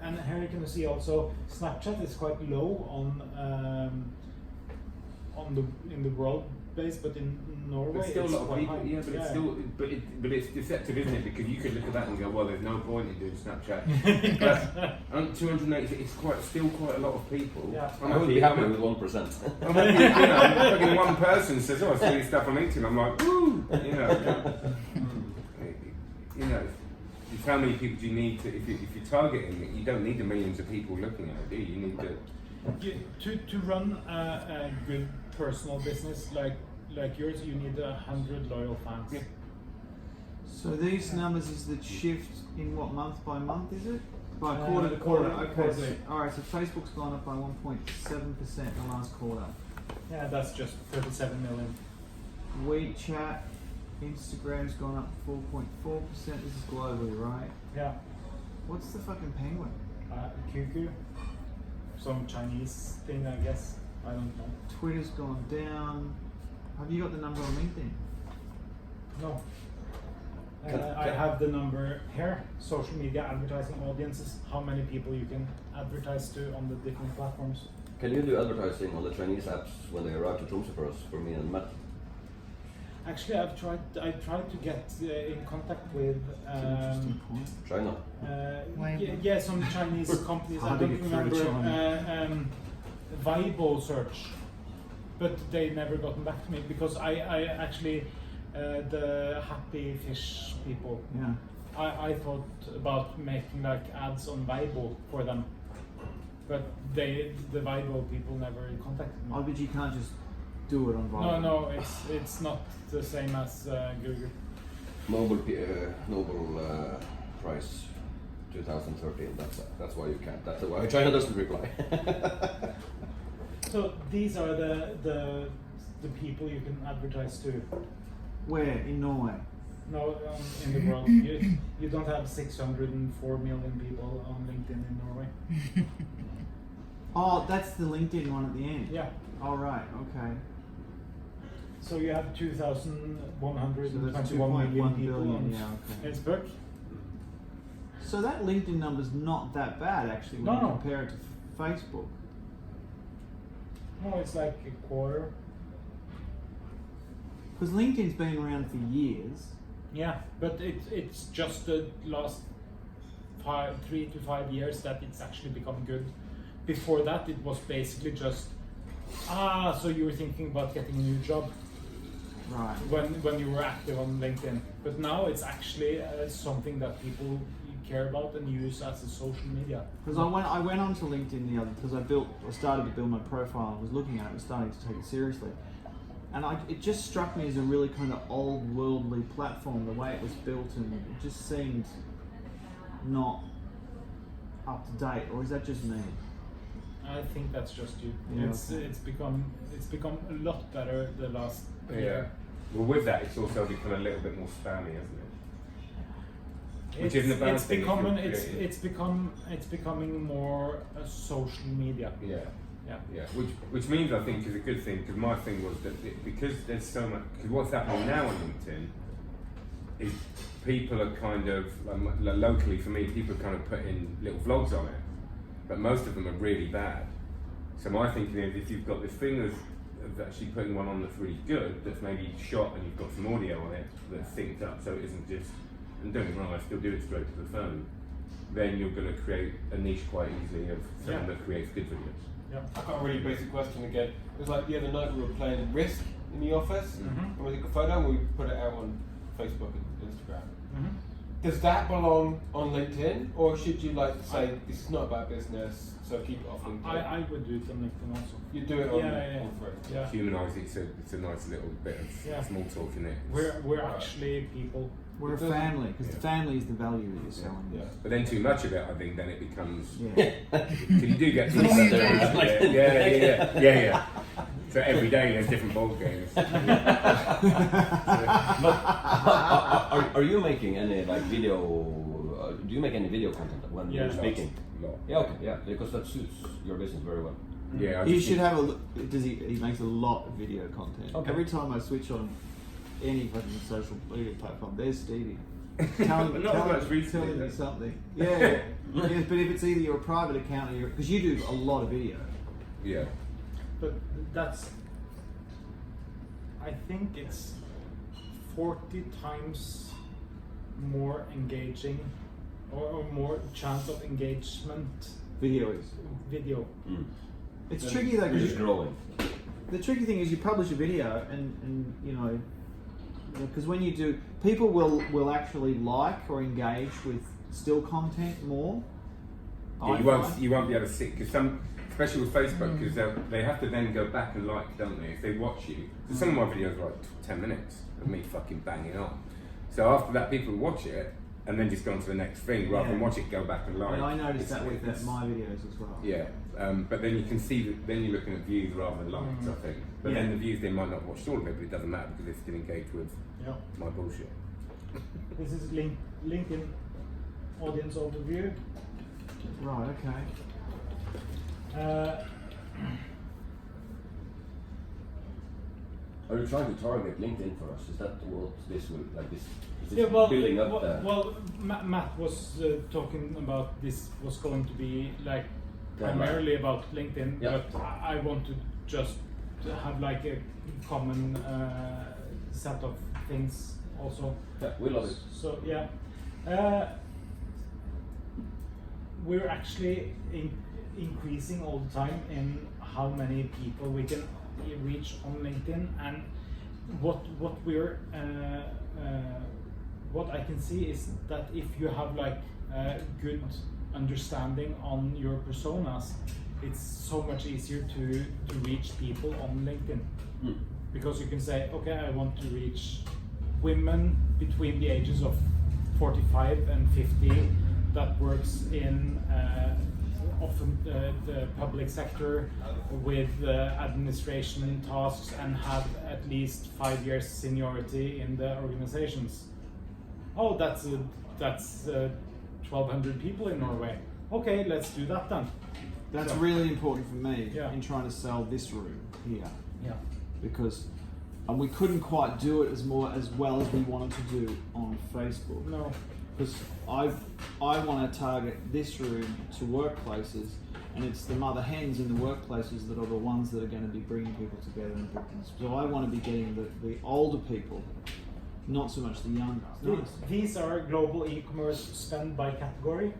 and here you can see also Snapchat is quite low in the world, based, but in Norway But still a it's lot of quite people, high. yeah, but it's still, but it's deceptive, isn't it? Because you could look at that and go, well, there's no point in doing Snapchat. But 280, it's still quite a lot of people. Yeah. I would be happy with 1%. I'm happy, you know, fucking one person says, oh, I see your stuff on LinkedIn. I'm like, woo, you know. You know, it's how many people do you need to, if you're targeting it, you don't need the millions of people looking at it, do you? You need to run a good personal business like yours, you need 100 loyal fans. Yeah. So these numbers is the shift in what, month by month, is it? By Uh, quarter to quarter. quarter- Okay. quarterly. Alright, so Facebook's gone up by 1.7% in the last quarter. Yeah, that's just 37 million. WeChat, Instagram's gone up 4.4%. This is globally, right? Yeah. What's the fucking penguin? QQ, some Chinese thing, I guess. I don't know. Twitter's gone down. Have you got the number on LinkedIn? No. Can- I have the number here. Social media advertising audiences. How many people you can advertise to on the different platforms? Can you do advertising on the Chinese apps when they arrive to Tromsø for us, for me and Matt? Actually, I tried to get in contact with Interesting point. China. yeah, some Chinese companies. How I to don't get through to remember. Weibo search, but they never gotten back to me because I actually the happy fish people. Yeah. I thought about making like ads on Weibo for them, but the Weibo people never contacted me. Oh, but you can't just do it on Viber. No, it's not the same as Google. Nobel Prize 2013. That's why you can't. That's why China doesn't reply. So these are the people you can advertise to. Where? In Norway? No, in the world. You don't have 604 million people on LinkedIn in Norway. Oh, that's the LinkedIn one at the end. Yeah. Oh, right. Okay. So you have 2,121 So that's million 2.1 people billion, on yeah, okay. Facebook. So that LinkedIn number's not that bad actually when you No. compare it to Facebook. No, it's like a quarter. Because LinkedIn's been around for years. Yeah, but it's just the last 3 to 5 years that it's actually become good. Before that, it was basically just so you were thinking about getting a new job Right. when you were active on LinkedIn. But now it's actually something that people care about and use as a social media. Because I went onto LinkedIn the other because I started to build my profile and was looking at it and starting to take it seriously. And it just struck me as a really kind of old worldly platform, the way it was built, and it just seemed not up to date. Or is that just me? I think that's just you. Yeah, It's become a lot better the last year. Well, with that, it's also become a little bit more spammy, hasn't it? Which isn't a bad it's thing if becoming you're it's becoming more a social media. Yeah. Which means I think is a good thing, because my thing was that because there's so much. Because what's happening now on LinkedIn is people are kind of locally for me, people are kind of putting little vlogs on it, but most of them are really bad. So my thinking is, if you've got this thing of actually putting one on that's really good, that's maybe shot and you've got some audio on it that's synced up, so it isn't just. And don't get me wrong, I still do it straight to the phone. Then you're going to create a niche quite easily of someone that creates good videos. Yeah. I've got a really basic question again. It was like the other night we were playing Risk in the office, and we took a photo and we put it out on Facebook and Instagram. Does that belong on LinkedIn, or should you like say this is not about business, so keep it off LinkedIn? I would do it on LinkedIn also. You do it on Yeah. on Free. Yeah. Humanise it, it's a nice little bit of small talk in it. We're actually people. We're a family, because the family is the value that you're selling. Yeah. But then too much of it, I think, then it becomes. Yeah. Because you do get people out there. Yeah. So every day there's different ball games. Are you making any like video? Do you make any video content when you're speaking? Lot. Yeah, okay, yeah, because that suits your business very well. Yeah. I You just should think- have a look. He makes a lot of video content. Okay. Every time I switch on any fucking social media platform, there's Stevie. But not as much recently, telling me though. something. Yeah. But if it's either your private account or because you do a lot of video. Yeah. But that's I think it's 40 times more engaging or more chance of engagement Video is. video. It's tricky though, Which is because growing. the tricky thing is you publish a video and you know, because when you do, people will actually like or engage with still content more. Yeah, I find. you won't be able to see, because some, especially with Facebook, because they have to then go back and like, don't they, if they watch you. So some of my videos are like 10 minutes of me fucking banging on. So after that, people watch it and then just go on to the next thing rather than watch it, go back and like. And I noticed It's- that with it's- my videos as well. Yeah, but then you can see that then you're looking at views rather than likes, I think. But then the views, they might not watch all of it, but it doesn't matter because they still engage with Yeah. my bullshit. This is LinkedIn audience overview. Right. Okay. Are you trying to target LinkedIn for us? Is that what this will like? This is Yeah, this well, building up there? Matt was talking about this was going to be like Yeah, primarily about LinkedIn, Yeah. but I want to just have like a common set of things also. Yeah, we love it. So yeah, we're actually increasing all the time in how many people we can reach on LinkedIn, and what I can see is that if you have like a good understanding on your personas, it's so much easier to reach people on LinkedIn. Because you can say, okay, I want to reach women between the ages of 45 and 50 that works in often the public sector with administration tasks and have at least 5 years seniority in the organizations. Oh, that's 1,200 people in Norway. Okay, let's do that then. That's So- really important for me Yeah. in trying to sell this room here, Yeah. because we couldn't quite do it as well as we wanted to do on Facebook. No. Because I want to target this room to workplaces, and it's the mother hens in the workplaces that are the ones that are going to be bringing people together in business. So I want to be getting the older people, not so much the younger. These are global e-commerce spend by category.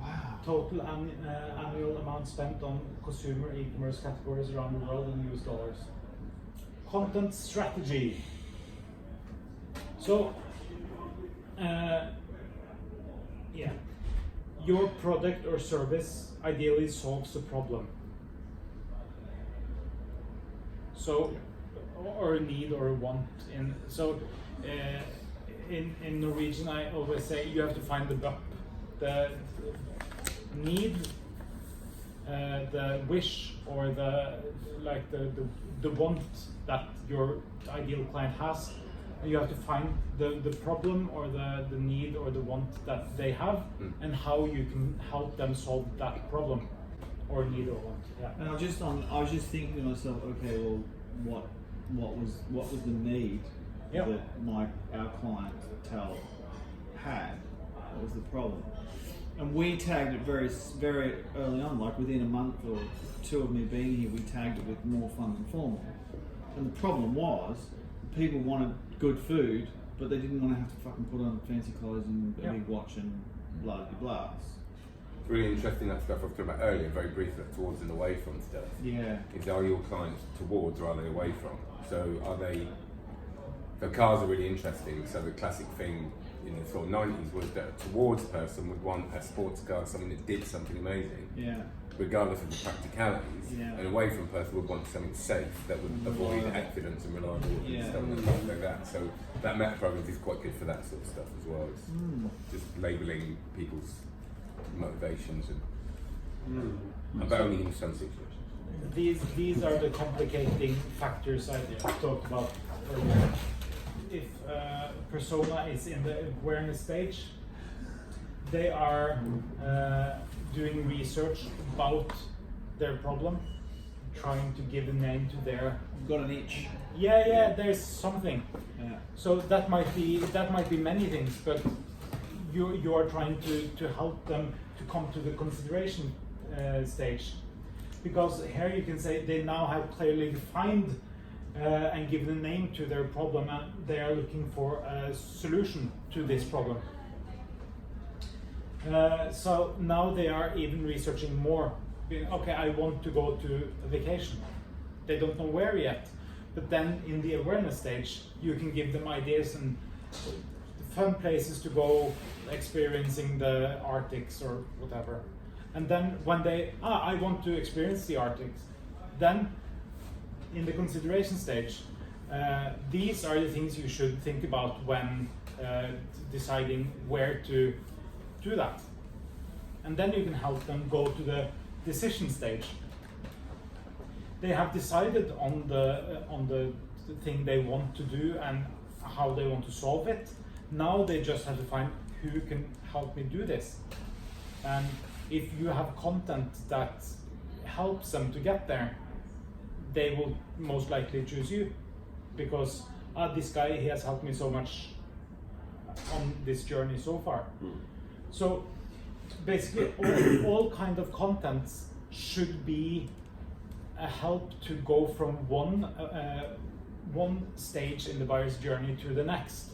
Wow. Total annual amount spent on consumer e-commerce categories around the world in US dollars. Content strategy. So, yeah, your product or service ideally solves a problem. So, or a need or a want. In Norwegian, I always say you have to find the BUP, the need, the wish, or the want that your ideal client has. And you have to find the problem or the need or the want that they have, and how you can help them solve that problem or need or want. Yeah. And I was just thinking to myself, okay, well, what was the need Yeah. that our clientele had? What was the problem? And we tagged it very, very early on, like within a month or two of me being here, we tagged it with more fun than formal. And the problem was, people wanted good food, but they didn't want to have to fucking put on fancy clothes and a big watch and blah blah blah. It's really interesting, that stuff I was talking about earlier, very briefly, towards and away from stuff. Yeah. Are your clients towards or are they away from? So the cars are really interesting. So the classic thing in the sort of 90s was that a towards person would want a sports car, something that did something amazing, Yeah. regardless of the practicalities. Yeah. An away from person would want something safe that would avoid accidents and reliability and stuff like that. So that meta program is quite good for that sort of stuff as well. It's just labelling people's motivations but only in some situations. These are the complicating factors I talked about earlier. If persona is in the awareness stage, they are doing research about their problem, trying to give a name to their. Got an itch. Yeah, there's something. Yeah. So that might be many things, but you are trying to help them to come to the consideration stage. because here you can say they now have clearly defined and given a name to their problem, and they are looking for a solution to this problem. So now they are even researching more. Okay, I want to go to a vacation. They don't know where yet, but then in the awareness stage, you can give them ideas and fun places to go, experiencing the Arctics or whatever. And then when they, I want to experience the Arctics, then in the consideration stage, these are the things you should think about when deciding where to do that. And then you can help them go to the decision stage. They have decided on the thing they want to do and how they want to solve it. Now they just have to find who can help me do this. And if you have content that helps them to get there, they will most likely choose you, because this guy, he has helped me so much on this journey so far. So basically all kind of contents should be a help to go from one stage in the buyer's journey to the next.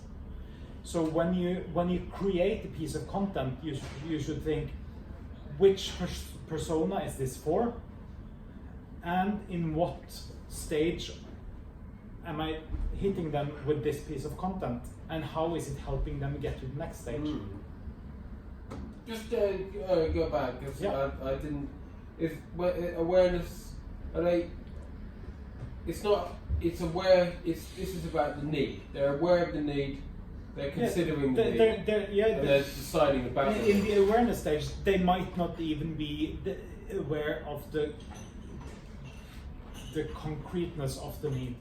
So when you create a piece of content, you should think, which persona is this for, and in what stage am I hitting them with this piece of content, and how is it helping them get to the next stage? Just go back, because I didn't. If awareness, it's not. It's aware. This is about the need. They're aware of the need. They're considering the need. They're deciding about it. In the awareness stage, they might not even be aware of the concreteness of the need.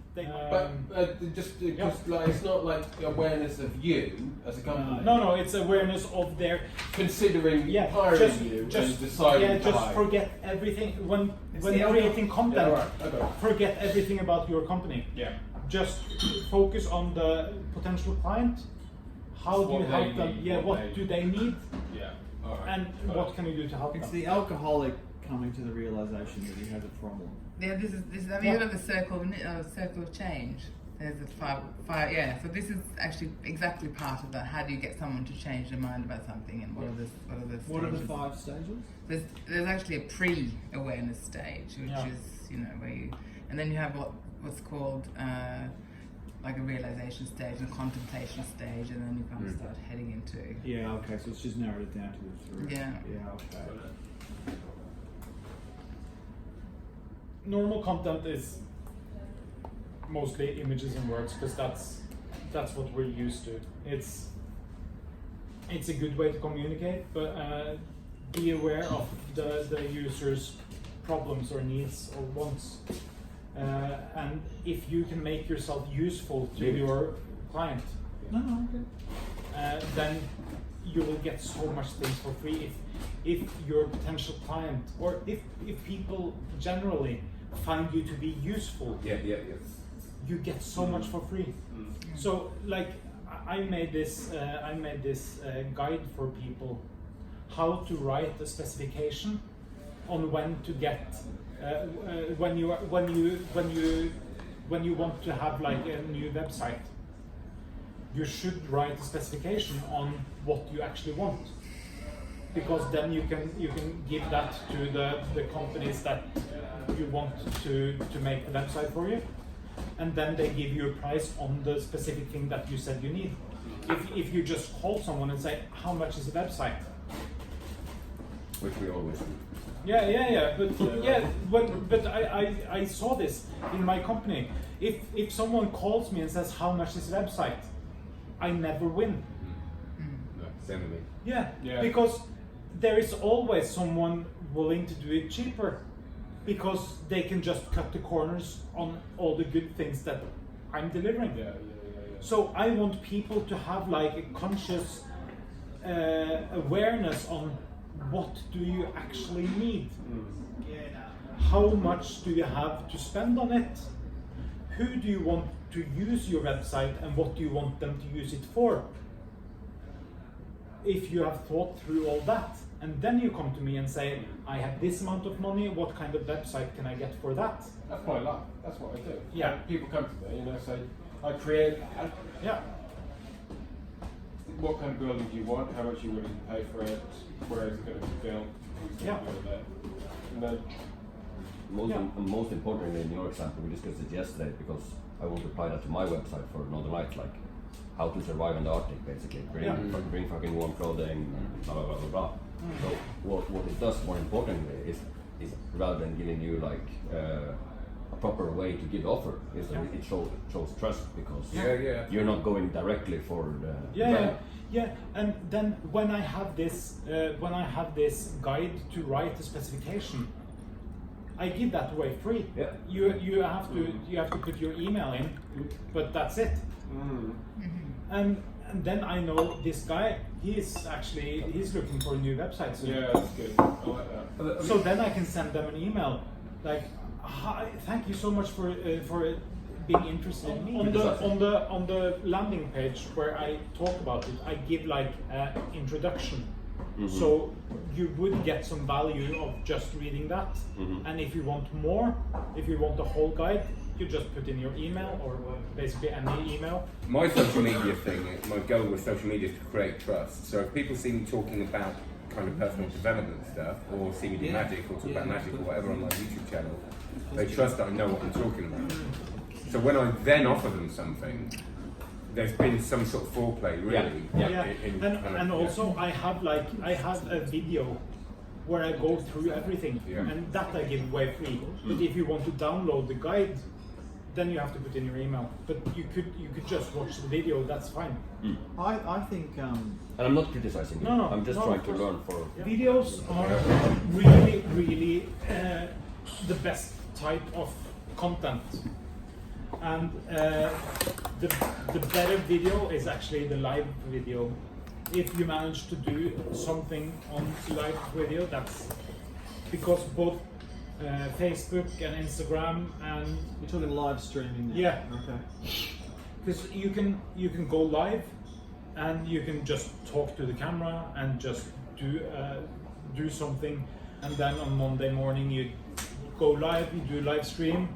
Just like, it's not like awareness of you as a company. No, it's awareness of their considering hiring you and deciding to just hire. forget everything when creating content. Forget everything about your company. Yeah. Just focus on the potential client. How do you help them? What do they need? Yeah. All right. And what can you do to help them? It's the alcoholic coming to the realization that he has a problem. Yeah, this is. Have you heard of the circle of change? There's a five. Yeah. So this is actually exactly part of that. How do you get someone to change their mind about something, and what are the stages? What are the 5 stages? There's actually a pre-awareness stage, which is where you, and then you have what's called like a realization stage and contemplation stage, and then you kind of start heading into. Yeah. Okay. So it's just narrowed it down to the 3. Yeah. Yeah. Okay. Normal content is mostly images and words, because that's what we're used to. It's a good way to communicate, but be aware of the user's problems or needs or wants. And if you can make yourself useful to your client, then you will get so much things for free. If your potential client, or if people generally find you to be useful, you get so much for free. So like I made this guide for people how to write a specification on when to get when you want to have like a new website. You should write a specification on what you actually want, because then you can give that to the companies that you want to make the website for you, and then they give you a price on the specific thing that you said you need. If you just call someone and say, how much is a website? Which we always do. But I saw this in my company. If someone calls me and says, how much is a website? I never win. Same with me. Yeah, because there is always someone willing to do it cheaper, because they can just cut the corners on all the good things that I'm delivering. So I want people to have like a conscious awareness on what do you actually need. How much do you have to spend on it? Who do you want to use your website, and what do you want them to use it for? If you have thought through all that And then you come to me and say, I have this amount of money, what kind of website can I get for that? That's my life. That's what I do. Yeah. And people come to me, say, I create. Yeah. What kind of building do you want? How much are you willing to pay for it? Where is it going to be built? Who's going to build it? And then Most importantly, in your example, we discussed it yesterday because I want to apply that to my website for another night, like how to survive in the Arctic, basically. Bring fucking warm clothing, blah blah blah blah blah. So what it does more importantly is rather than giving you like a proper way to give the offer, is that it shows trust because you're not going directly for the And then when I have this guide to write the specification, I give that away free. Yeah. You have to put your email in, but that's it. And then I know this guy. He's looking for a new website. So yeah, that's good. I like that. so then I can send them an email like, "Hi, thank you so much for being interested in me." On the landing page where I talk about it, I give like an introduction. So you would get some value of just reading that. And if you want more, if you want the whole guide, you just put in your email or basically any email. My social media thing, my goal with social media is to create trust. So if people see me talking about kind of personal development stuff, or see me do magic, or talk about magic or whatever on my YouTube channel, they trust that I know what I'm talking about. So when I then offer them something, there's been some sort of foreplay, really. And also I have a video where I go through everything, and that I give away free. But if you want to download the guide, then you have to put in your email. But you could just watch the video. That's fine. I think. And I'm not criticizing you. No, I'm just trying to learn for. Videos are really the best type of content. And the better video is actually the live video. If you manage to do something on live video, that's because both Facebook and Instagram and You're talking live streaming now. Yeah. Okay. because you can go live and you can just talk to the camera and just do something, and then on Monday morning you go live, you do live stream,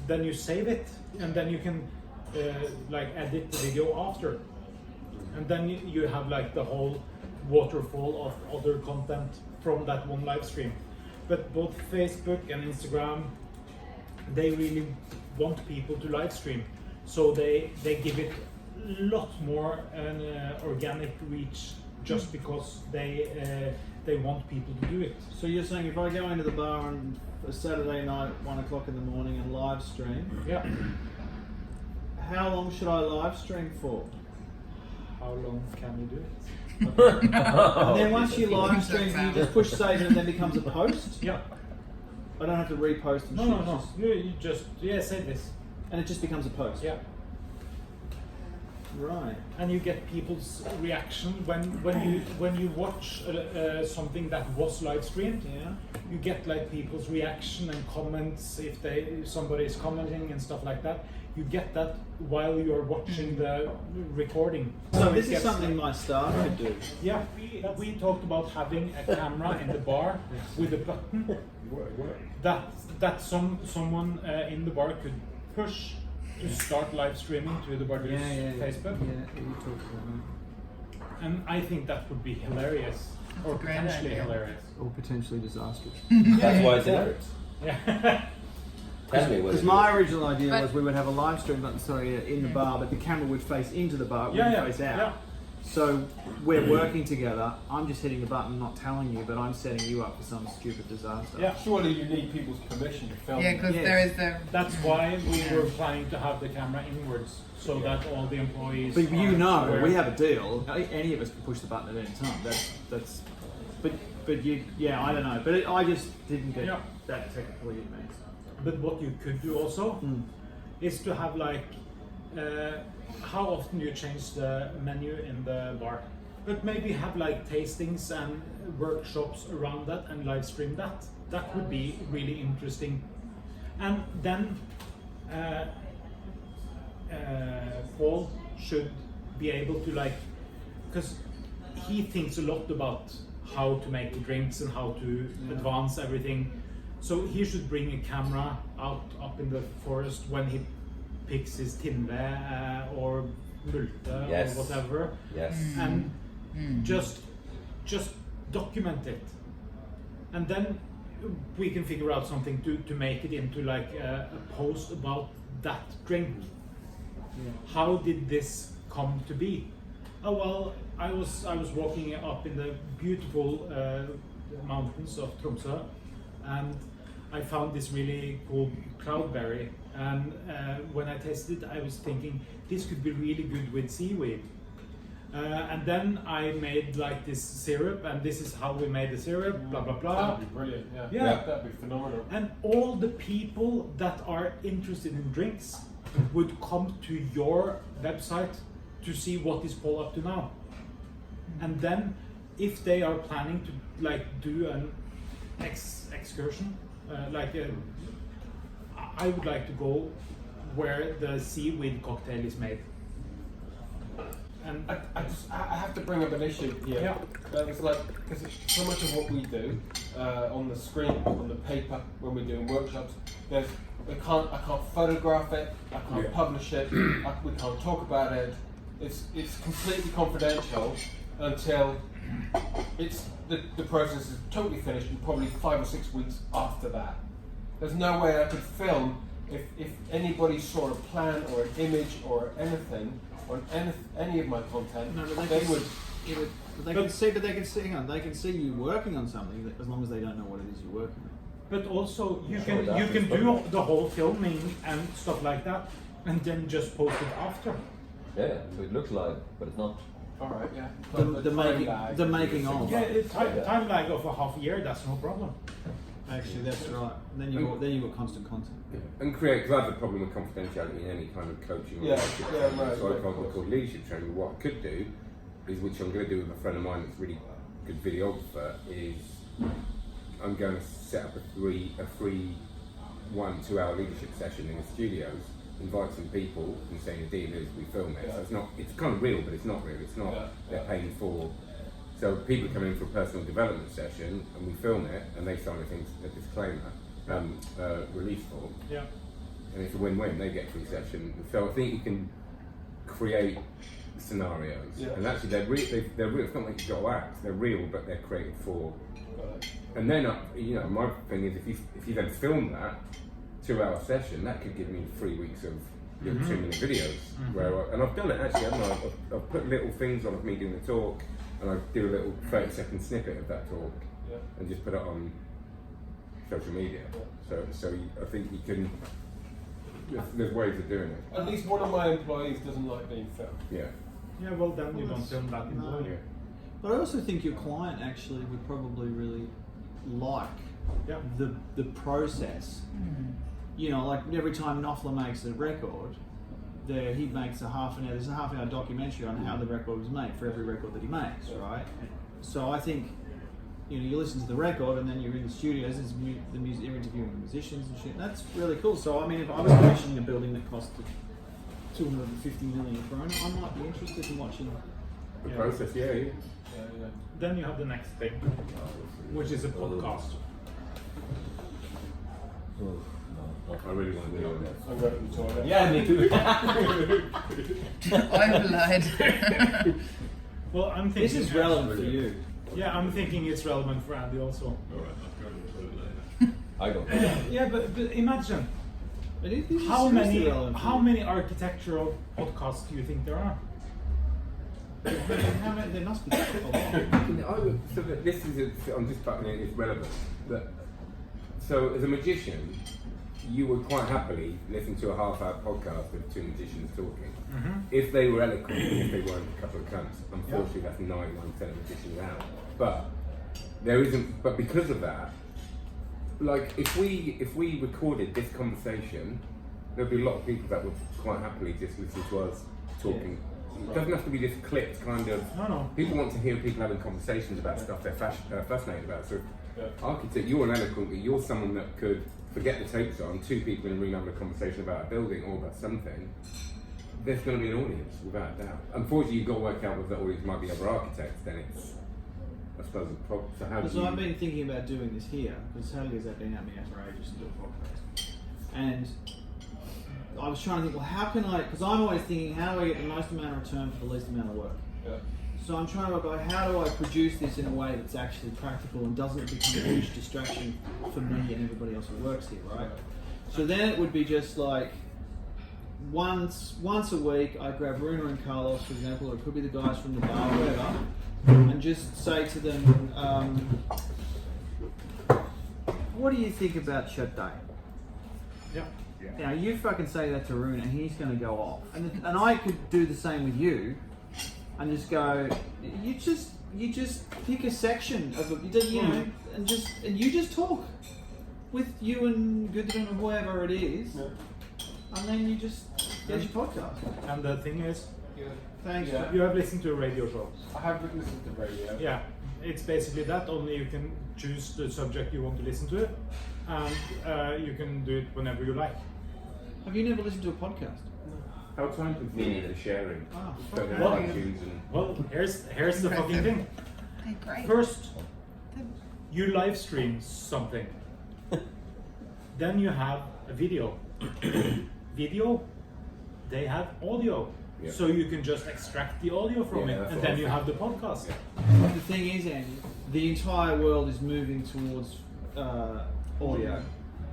then you save it, and then you can like edit the video after, and then you have like the whole waterfall of other content from that one live stream. But both Facebook and Instagram, they really want people to live stream, so they give it a lot more an organic reach, just because they want people to do it. So you're saying if I go into the bar on a Saturday night, 1 o'clock in the morning, and live stream, Yeah. how long should I live stream for? How long can you do it? And then once you live stream, you just push save and it then becomes a post? Yeah. I don't have to repost and No. shit, You just say this. and it just becomes a post? Yeah. Right. And you get people's reaction when you watch something that was live streamed. Yeah. You get like people's reaction and comments if somebody is commenting and stuff like that. You get that while you're watching the recording. So it this is gets something like- my staff could do. Yeah, we talked about having a camera in the bar with a button that someone in the bar could push to start live streaming to the bar's Facebook. Yeah, you talked about that. And I think that would be hilarious, or a great potentially idea. hilarious. Or potentially disastrous. That's why it's hilarious. Yeah. Tell me what Because it my is. original idea But- was we would have a live stream button, in the bar, but the camera would face into the bar, it wouldn't face out. Yeah. So we're working together. I'm just hitting the button, not telling you, but I'm setting you up for some stupid disaster. Yeah. Surely you need people's permission to film. Yeah, because Yes. there is the. That's why we were planning to have the camera inwards, so that all the employees. But you are know, aware. we have a deal. Any of us can push the button at any time. That's. But you, yeah, I don't know. But I just didn't get Yeah. that technically it means. But what you could do also is to have like, how often you change the menu in the bar. But maybe have like tastings and workshops around that and live stream that. That would be really interesting. And then Paul should be able to like, because he thinks a lot about how to make the drinks and how to advance everything. So he should bring a camera out up in the forest when he picks his tinve or multe Yes. or whatever, Yes. and just document it, and then we can figure out something to make it into like a post about that drink. How did this come to be? Oh well, I was walking up in the beautiful mountains of Tromsø, and I found this really cool cloudberry. And when I tasted it, I was thinking this could be really good with seaweed. And then I made like this syrup, and this is how we made the syrup. Blah blah blah. That'd be brilliant. Yeah. Yeah. That'd be phenomenal. And all the people that are interested in drinks would come to your website to see what is Paul up to now. And then if they are planning to like do an excursion, I would like to go where the seaweed cocktail is made. And I have to bring up an issue here. Yeah. It's like, because so much of what we do on the screen, on the paper, when we're doing workshops, I can't photograph it, I can't publish it, we can't talk about it. It's completely confidential until the process is totally finished, and probably 5 or 6 weeks after that. There's no way I could film if anybody saw a plan or an image or anything on any of my content. No, but they would. They can see you working on something as long as they don't know what it is you're working on. but also you Sure, can that is do perfect. the whole filming and stuff like that, and then just post it after. Yeah, so it looks like, but it's not. All right, yeah. The making of. Yeah, time lag of a half year, that's no problem. Actually, that's right. Then you've got constant content. And create, because I have a problem with confidentiality in any kind of coaching or Yeah, leadership yeah, training. right, So right, I can't of record leadership training. What I could do is, which I'm going to do with a friend of mine that's really good videographer, is I'm going to set up a free 1-2 hour leadership session in the studios, invite some people and say the deal is we film it. So it's kind of real, but it's not real. It's not they're paying for. So people come in for a personal development session and we film it, and they sign a disclaimer, release form. Yeah. And it's a win-win. They get a free session. So I think you can create scenarios, and actually they're real. It's not like you've got to act. They're real, but they're created for. And then my thing is, if you then film that 2 hour session, that could give me 3 weeks of 2-minute videos. And I've done it actually. Haven't I? I've put little things on of me doing the talk, and I do a little 30-second snippet of that talk, and just put it on social media. So I think you can. There's ways of doing it. At least one of my employees doesn't like being filmed. Yeah. Yeah, well then you don't film that in No. Yeah. But I also think your client actually would probably really like the process. You know, like every time Knopfler makes a record, he makes there's a half-hour documentary on how the record was made for every record that he makes, right? So I think, you listen to the record and then you're in the studios, you're interviewing musicians and shit, and that's really cool. So I mean, if I was commissioning a building that cost 250 million krona, I might be interested in watching The process, yeah. Then you have the next thing, which is a podcast. I really want to do that. I'm going to the toilet. Yeah, me too. I've lied. Well, I'm thinking This is relevant for you. Yeah, I'm thinking it's relevant for Andy also. I don't. Yeah, but imagine But it is how seriously many relevant for how you. many architectural podcasts do you think there are? There must be a lot. So this is, I'm just buttoning it, it's relevant. So as a magician, you would quite happily listen to a half-hour podcast of two magicians talking. If they were eloquent and if they weren't a couple of cunts. Unfortunately, that's 99% of magicians out. But there isn't. But because of that, like if we recorded this conversation, there'd be a lot of people that would quite happily just listen to us talking. It doesn't have to be this clipped kind of. No. People want to hear people having conversations about stuff they're fascinated about. So, architect, you're an eloquent. You're someone that could forget the tapes on. Two people in a room having a conversation about a building or about something. There's going to be an audience, without a doubt. Unfortunately, you've got to work out whether the audience might be other architects. Then I suppose the problem. So how do Because you? I've been thinking about doing this here, because Hallgeir's been at me for ages to do a podcast. And I was trying to think, well, how can I, because I'm always thinking, how do I get the most amount of return for the least amount of work? Yeah. So I'm trying to work out, how do I produce this in a way that's actually practical and doesn't become a huge distraction for me and everybody else who works here, right? So then it would be just like, once a week, I grab Runa and Carlos, for example, or it could be the guys from the bar, whatever, and just say to them, what do you think about Shut Day? Yeah. Now you fucking say that to Runa and he's going to go off. And I could do the same with you and just go, you just pick a section of it, you know, and you just talk with you and Gudrun or whoever it is. Yeah. And then you just get your podcast. And the thing is, Thanks. Yeah. you have listened to a radio show. I have listened to radio. Yeah, it's basically that. Only you can choose the subject you want to listen to, and you can do it whenever you like. Have you never listened to a podcast? How time consuming is sharing? Oh, Go down Well, iTunes and Well, here's the fucking thing. They're great. First, you live stream something. Then you have a video. Video, they have audio. Yeah. So you can just extract the audio from Yeah, it, that's and what I then you think. have the podcast. Yeah. The thing is, Andy, the entire world is moving towards audio.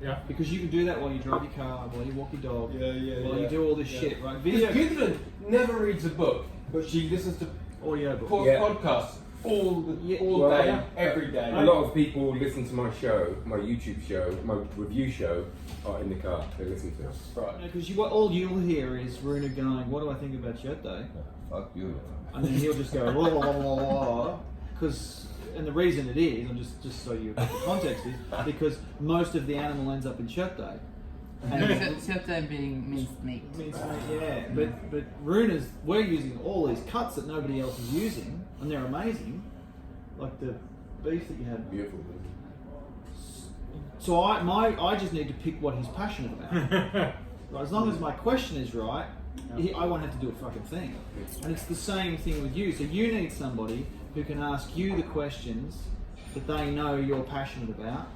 Yeah. Because you can do that while you drive your car, while you walk your dog, while you yeah. do all this Yeah. shit, right? Because Video, Gudrun never reads a book, but she listens to audio book. Yeah. podcasts all Well, day, yeah. every day. A lot of people listen to my show, my YouTube show, my review show, are in the car. They listen to it. Right. Because all you'll hear is Runa going, "What do I think about Shut Day?" Fuck you. And then he'll just go, "Blah blah blah blah." Because, and the reason it is, and just so you have the context is because most of the animal ends up in Shut Day. And Shut Day being minced meat. yeah, but Runa's, we're using all these cuts that nobody else is using, and they're amazing, like the beef that you had. Beautiful. So I just need to pick what he's passionate about. Right, as long as my question is right, I won't have to do a fucking thing. And it's the same thing with you. So you need somebody who can ask you the questions that they know you're passionate about,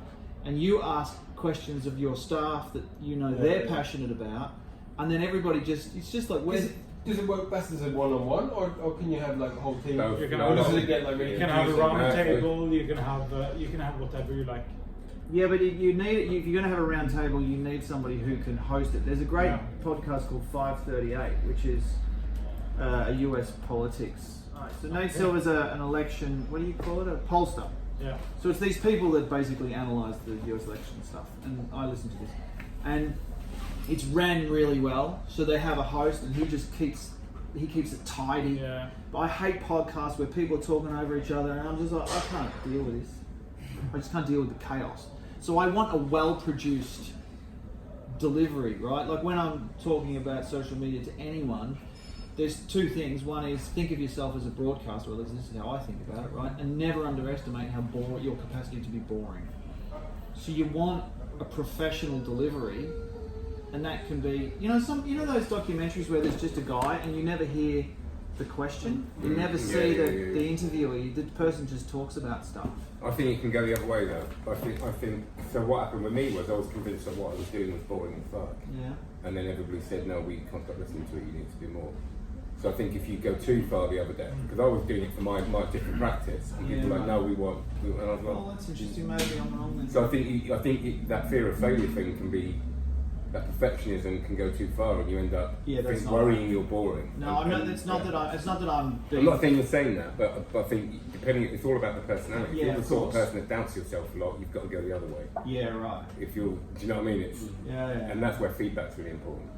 and you ask questions of your staff that you know they're passionate about, and then everybody it's just like Does it work best as a one-on-one, or can you have like a whole team? Both. You can Or have, does it get like really you can have a confusing? round table. You can have whatever you like. Yeah, but you need if you're going to have a round table, you need somebody who can host it. There's a great podcast called 538, which is a US politics. So Nate Silver's an election. What do you call it? A pollster. Yeah. So it's these people that basically analyse the US election stuff, and I listen to this, and it's ran really well. So they have a host, and he keeps it tidy. Yeah. But I hate podcasts where people are talking over each other, and I'm just like, I can't deal with this. I just can't deal with the chaos. So I want a well-produced delivery, right? Like when I'm talking about social media to anyone, there's two things. One is think of yourself as a broadcaster, or at least this is how I think about it, right? And never underestimate how your capacity to be boring. So you want a professional delivery, and that can be, those documentaries where there's just a guy and you never hear the question, you never see the interviewee, the person just talks about stuff. I think it can go the other way though. I think so. What happened with me was I was convinced that what I was doing was boring as fuck. Yeah. And then everybody said, no, we can't stop listening to it. You need to do more. So I think if you go too far the other day, because I was doing it for my different practice, and people were like, no, we want, and I was like, Oh, that's interesting. Maybe I'm wrong then. so I think that fear of failure thing can be, that perfectionism can go too far, and you end up that's not worrying right. you're boring. No, And- I'm not. and- It's not yeah. that It's not that I'm. I'm not saying you're saying that, but I think it's all about the personality. If Yeah, you're the of sort of course. person that doubts yourself a lot, you've got to go the other way. Yeah, right. Do you know what I mean? It's Yeah. and that's where feedback's really important.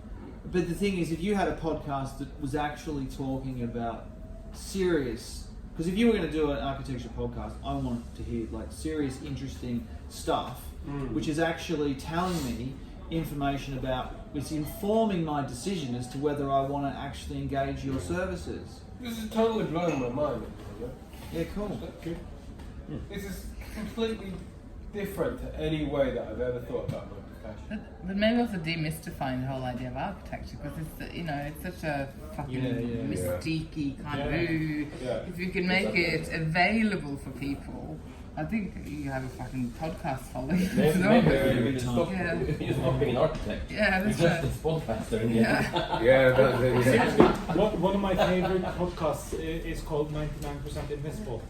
But the thing is, if you had a podcast that was actually talking about serious, because if you were going to do an architecture podcast, I want to hear like serious, interesting stuff, which is actually telling me information about, it's informing my decision as to whether I want to actually engage your services. This is totally blowing my mind. Yeah, cool. This is completely different to any way that I've ever thought about my profession. But maybe also demystifying the whole idea of architecture, because it's, you know, it's such a fucking mystique-y kind of. If you can make it available for people, I think you have a fucking podcast following. Maybe stop being an architect. Yeah, that's you right. just respond faster in the end. Seriously, one of my favorite podcasts is called 99% Invisible.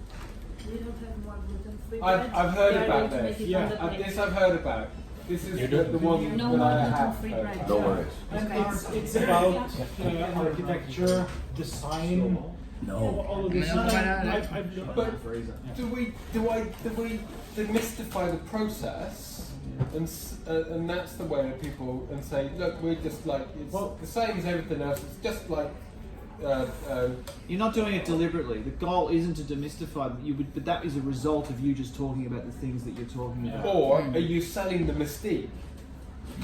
We don't have more gluten free. I've heard about this. This I've heard about. This is the one No that more I have gluten-free heard bread. about. No worries. And it's about architecture, design. No. All of this. But do we demystify the process, and that's the way that people and say, look, we're just like it's the same as everything else. It's just like. You're not doing it deliberately. The goal isn't to demystify but that is a result of you just talking about the things that you're talking about. Or are you selling the mystique?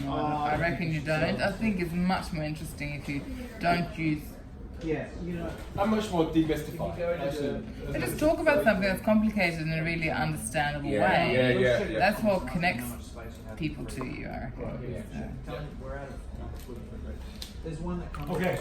No, I reckon you don't. I think it's much more interesting if you don't use. Yeah, you know. I'm much more demystified. But just talk about something that's complicated in a really understandable way. Yeah. That's what connects people to you, I reckon. We're out of There's one that comes. Okay,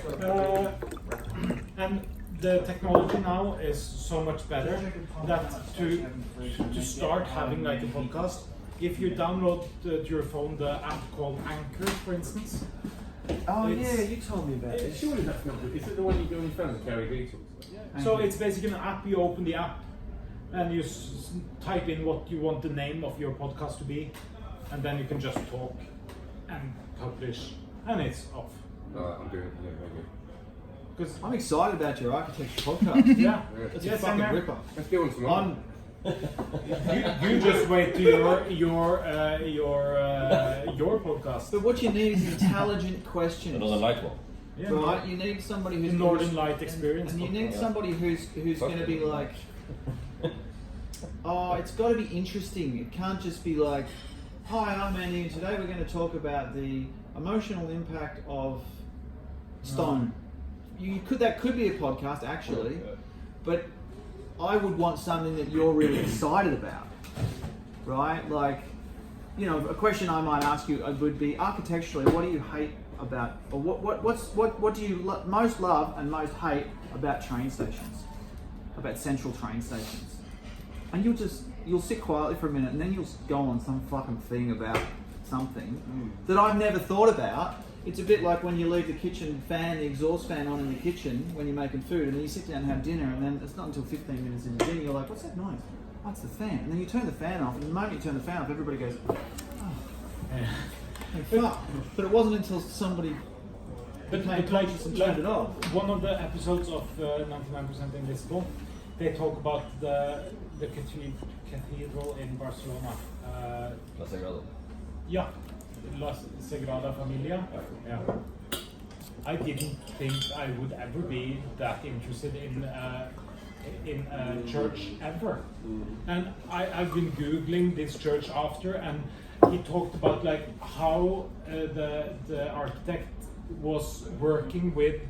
and the technology now is so much better that to start having like a podcast, if you download to your phone the app called Anchor, for instance. Oh yeah, you told me about it. Surely that's not good. Is it the one you go on your phone and carry details? So it's basically an app. You open the app and you type in what you want the name of your podcast to be, and then you can just talk and publish, and it's off. I'm doing it. Yeah, very good. Because I'm excited about your architecture podcast. It's a fucking ripper. Let's do one tomorrow. you just wait to your podcast. But what you need is intelligent questions. Another light one. Yeah, Right, you need somebody who's Northern Light experience. and you need somebody who's going to be like, oh, it's got to be interesting. It can't just be like, hi, I'm Andy, and today we're going to talk about the emotional impact of stone. That could be a podcast actually, but I would want something that you're really excited about, right? Like, you know, a question I might ask you would be architecturally, what do you hate about, or what do you most love and most hate about train stations, about central train stations? And you'll sit quietly for a minute, and then you'll go on some fucking thing about something that I've never thought about. It's a bit like when you leave the kitchen fan, the exhaust fan on in the kitchen when you're making food, and then you sit down and have dinner, and then it's not until 15 minutes into dinner you're like, what's that noise? Oh, it's the fan. And then you turn the fan off, and the moment you turn the fan off, everybody goes, oh, fuck. But it wasn't until somebody But turned it off. One of the episodes of 99% Invisible, they talk about the cathedral in Barcelona. La Sagrada. Yeah, La Sagrada Familia. Yeah. I didn't think I would ever be that interested in a church ever. And I've been Googling this church after, and he talked about like how the architect was working with,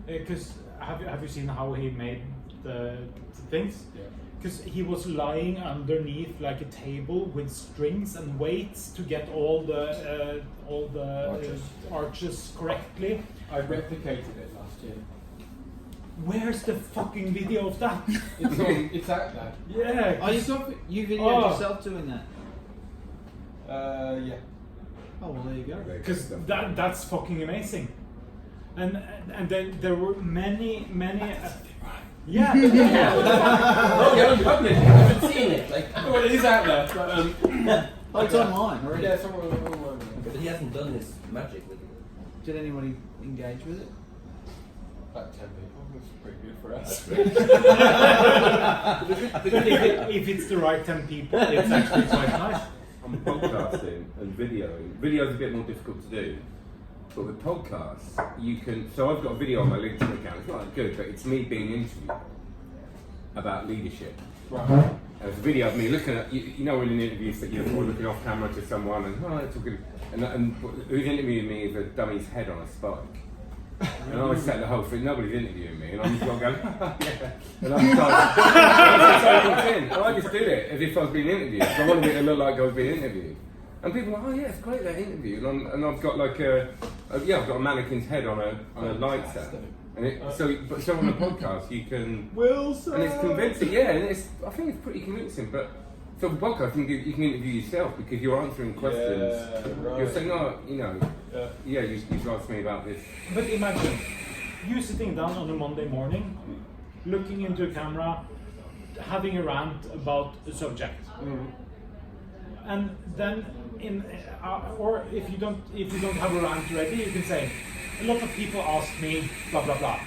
because have you seen how he made the things? Yeah. Because he was lying underneath like a table with strings and weights to get all the arches correctly. I replicated it last year. Where's the fucking video of that? It's out there. Yeah. Oh, you videoed yourself doing that? Yeah. Oh, well, there you go. Because that's fucking amazing. And then there were many. Yeah. Oh, you're in public. You haven't seen it. Like, Well, it is out there. But, Oh, it's online already. yeah, someone online. but he hasn't done his magic with it. Did anybody engage with it? About 10 people. That's pretty good for us. If it's the right 10 people, it's actually quite nice. I'm podcasting and videoing. Video's a bit more difficult to do. But with podcasts, you can. So I've got a video on my LinkedIn account. It's not that good, but it's me being interviewed about leadership. Right. And it's a video of me looking at, you know, when in interviews that you're looking off camera to someone and they're talking, and who's interviewing me is a dummy's head on a spike. And I sat the whole thing, nobody's interviewing me, and I'm just going, yeah. And I started, and I just did it as if I was being interviewed. So I wanted it to look like I was being interviewed. And people are like, oh yeah, it's great, that interview. And I've got like I've got a mannequin's head on a light set. And so on the podcast you can, Wilson! and it's convincing, yeah, and I think it's pretty convincing, but so the podcast you can interview yourself because you're answering questions. Yeah, right. You're saying, oh, you know, you should ask me about this. But imagine you sitting down on a Monday morning, looking into a camera, having a rant about a subject, and then or if you don't have a rant ready, you can say, a lot of people ask me blah blah blah,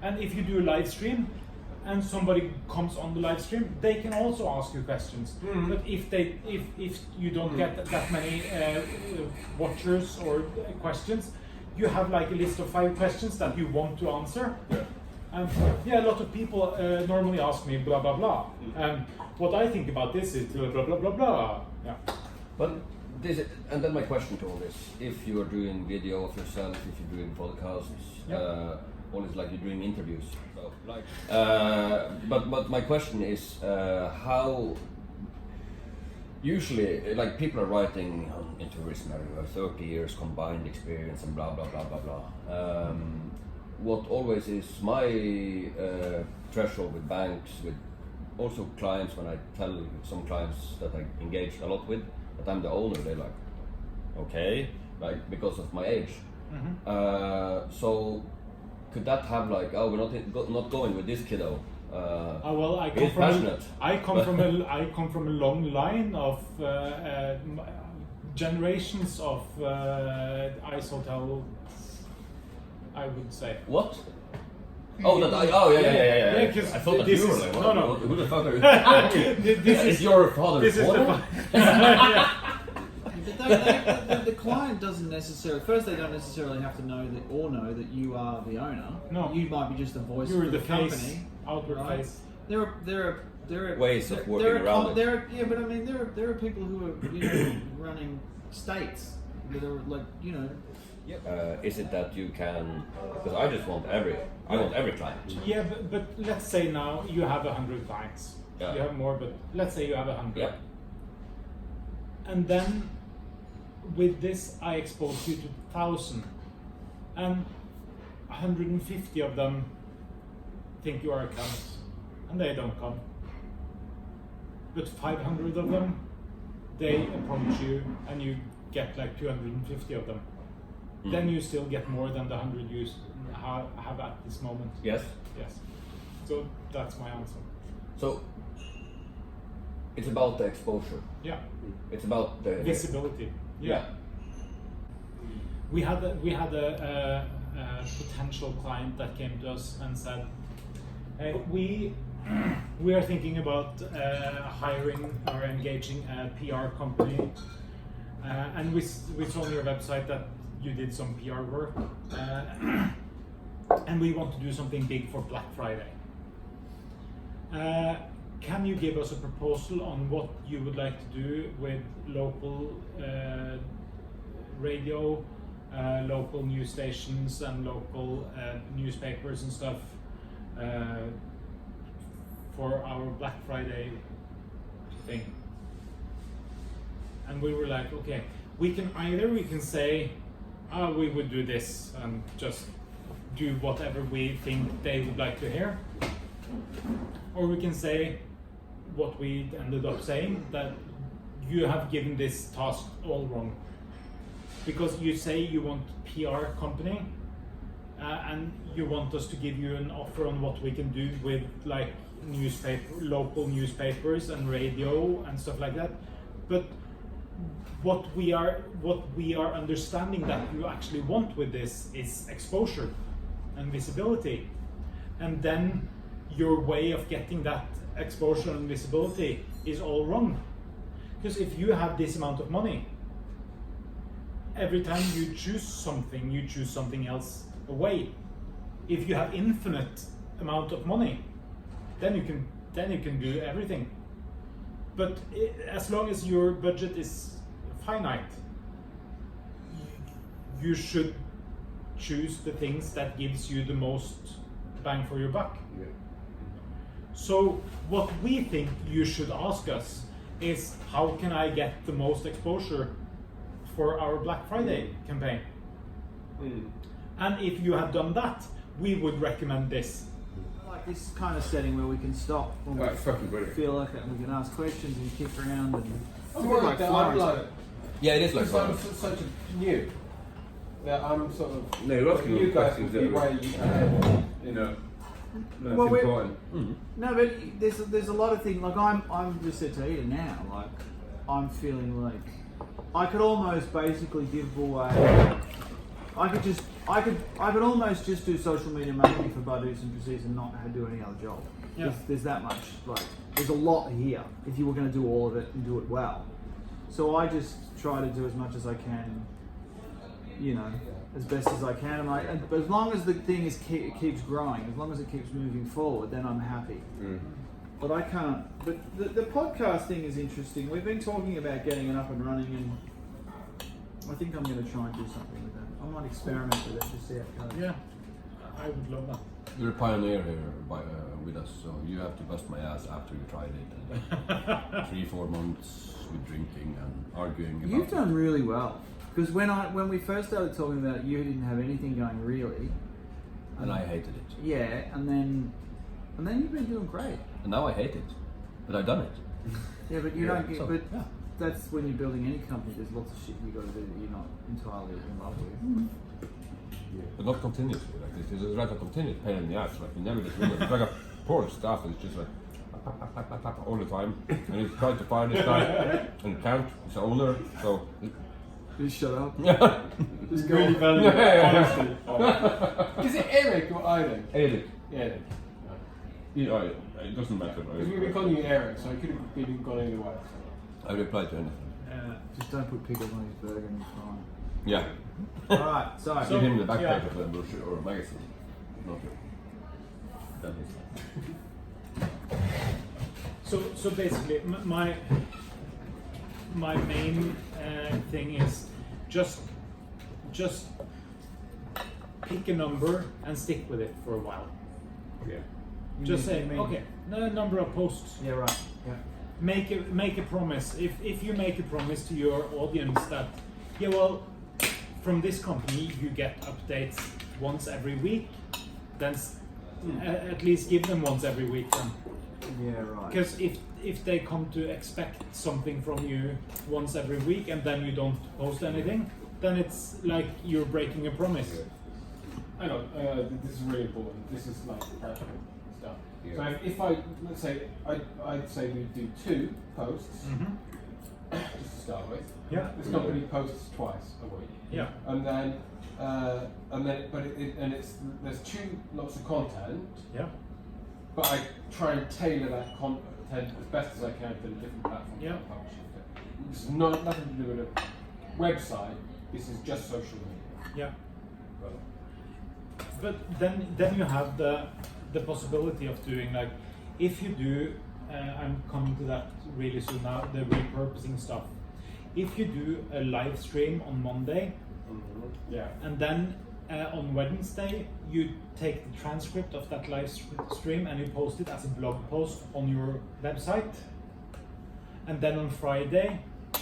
and if you do a live stream and somebody comes on the live stream, they can also ask you questions. But if you don't get that many watchers or questions, you have like a list of 5 questions that you want to answer. And a lot of people normally ask me blah blah blah. And what I think about this is blah blah blah blah blah. Yeah. But and then my question to all this: if you are doing video of yourself, if you're doing podcasts, all is like you're doing interviews. So, like, but my question is how. Usually, like people are writing on tourism everywhere, 30 years combined experience and blah blah blah blah blah. What always is my threshold with banks, with also clients, when I tell some clients that I engage a lot with that I'm the owner, they're like, okay, like because of my age. So could that have like, oh, we're not going with this kiddo. Well, I come from a long line of generations of ice hotel. I would say. What? Oh, yeah. I thought that you were like, no. Who the fuck are you? This is your father's father? But the client doesn't necessarily. First, they don't necessarily have to know that you are the owner. No, you might be just the voice You're of the company. Face, outward face. There are ways of working around it. But I mean, there are people who are running states that are like Is it that you can? Because I just want every client. Yeah, but let's say now you have 100 clients. Yeah. You have more, but let's say you have 100. Yeah. And then with this, I expose you to 1,000, and 150 of them think you are a cunt, and they don't come. But 500 of them, they approach you, and you get like 250 of them. Then you still get more than the 100 you have at this moment. Yes. Yes. So that's my answer. So it's about the exposure. Yeah. It's about the visibility. Yeah. We had a potential client that came to us and said, hey, we are thinking about hiring or engaging a PR company, and we saw on your website that you did some PR work, and we want to do something big for Black Friday. Can you give us a proposal on what you would like to do with local radio, local news stations, and local newspapers and stuff for our Black Friday thing? And we were like, okay, we can say, we would do this and just do whatever we think they would like to hear, or we can say what we ended up saying, that you have given this task all wrong, because you say you want PR company and you want us to give you an offer on what we can do with like local newspapers and radio and stuff like that, but what we are understanding that you actually want with this is exposure and visibility, and then your way of getting that exposure and visibility is all wrong. Because if you have this amount of money, every time you choose something else away. If you have infinite amount of money, then you can do everything. But as long as your budget is finite, you should choose the things that gives you the most bang for your buck. Yeah. So what we think you should ask us is, how can I get the most exposure for our Black Friday campaign? And if you have done that, we would recommend this. Like this kind of setting where we can stop when That's fucking brilliant. feel like it, and we can ask questions and kick around and I'm worried that I'm like, Yeah, it is like because I'm Florence. such a new, that I'm sort of, No, you're asking all you the guys questions will be that where you can, you know. That's Well, we're- important. No, but there's a lot of things. Like I'm just said to Ida now. Like I'm feeling like I could almost basically give away. I could almost just do social media marketing for Badus and Proceeds and not have to do any other job. Yeah. There's that much. Like there's a lot here if you were going to do all of it and do it well. So I just try to do as much as I can. You know, as best as I can, but as long as the thing it keeps growing, as long as it keeps moving forward, then I'm happy. But I can't. But the podcast thing is interesting. We've been talking about getting it up and running, and I think I'm going to try and do something with that. I might experiment with it to see how it goes. Yeah, I would love that. You're a pioneer here with us, so you have to bust my ass after you tried it. 3-4 months with drinking and arguing about You've done really well. Because when we first started talking about it, you didn't have anything going really. and I hated it. Yeah, and then you've been doing great. And now I hate it. But I've done it. Yeah, but you Yeah, don't get. so, But yeah. that's when you're building any company. There's lots of shit you got to do that you're not entirely in love with. But not continuously. Like this is like a continuous pain in the ass. Like you never get rid of it. It's like a poor staff that's just like all the time. And he's trying to fire this guy and can't. He's the owner, so Just shut up. Just really valuable, honestly. Is it Eric or Eirik? Eric. Eric. You know, it doesn't matter. Because we've been calling you Eric, so it could have been gone either way. I reply to anything. Just don't put pickles on his burger and it's fine. Yeah. Alright, so Give him the back yeah. page of the brochure or magazine. Not that is. So basically, my main thing is just pick a number and stick with it for a while. Yeah. Just say, You mean- okay, no number of posts. Yeah, right. Yeah. Make a promise. If you make a promise to your audience that, yeah, well, from this company you get updates once every week, then at least give them once every week then. Yeah, right. Because if they come to expect something from you once every week and then you don't post anything, then it's like you're breaking a promise. Hang on, this is really important. This is like practical stuff. Yeah. So if let's say, I'd say we do 2 posts, just to start with. Yeah. This company posts twice a week. Yeah. And then, there's 2 lots of content, Yeah. but I try and tailor that content as best as I can for the different platforms Yeah. I'm publishing to. This is nothing to do with a website. This is just social media. Yeah. But then you have the possibility of doing, like, if you do, I'm coming to that really soon now, the repurposing stuff. If you do a live stream on Monday, Yeah. and then on Wednesday you take the transcript of that live stream and you post it as a blog post on your website, and then on Friday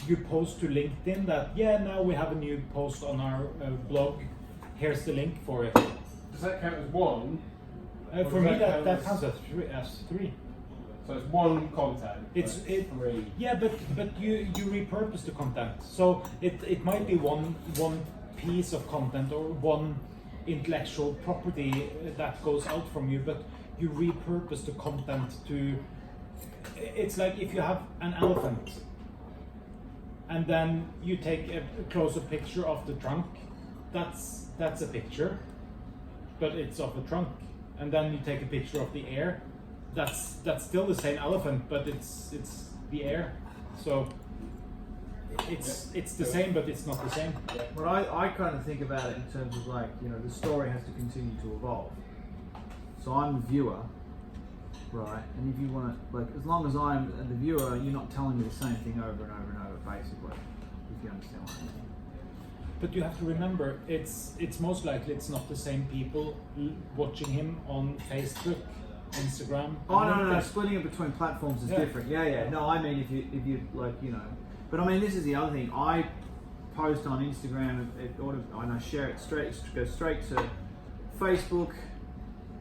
you post to LinkedIn that, yeah, now we have a new post on our blog, here's the link for it. Does that count as one? Or For does me that count counts as three. So it's one content. It's but it 3. yeah, but you repurpose the content, so it might be one piece of content or one intellectual property that goes out from you, but you repurpose the content to. It's like if you have an elephant and then you take a closer picture of the trunk, that's a picture, but it's of a trunk, and then you take a picture of the ear. That's still the same elephant, but it's the air. So it's the same, but it's not the same. But I kind of think about it in terms of, like, you know, the story has to continue to evolve. So I'm the viewer, right? And if you want to, like, as long as I'm the viewer, you're not telling me the same thing over and over and over, basically, if you understand what I mean. But you have to remember, it's most likely it's not the same people watching him on Facebook, Instagram. Oh and no, LinkedIn. splitting it between platforms is Yeah. different. Yeah. No, I mean if you like, you know. But I mean, this is the other thing. I post on Instagram, and I share it go straight to Facebook.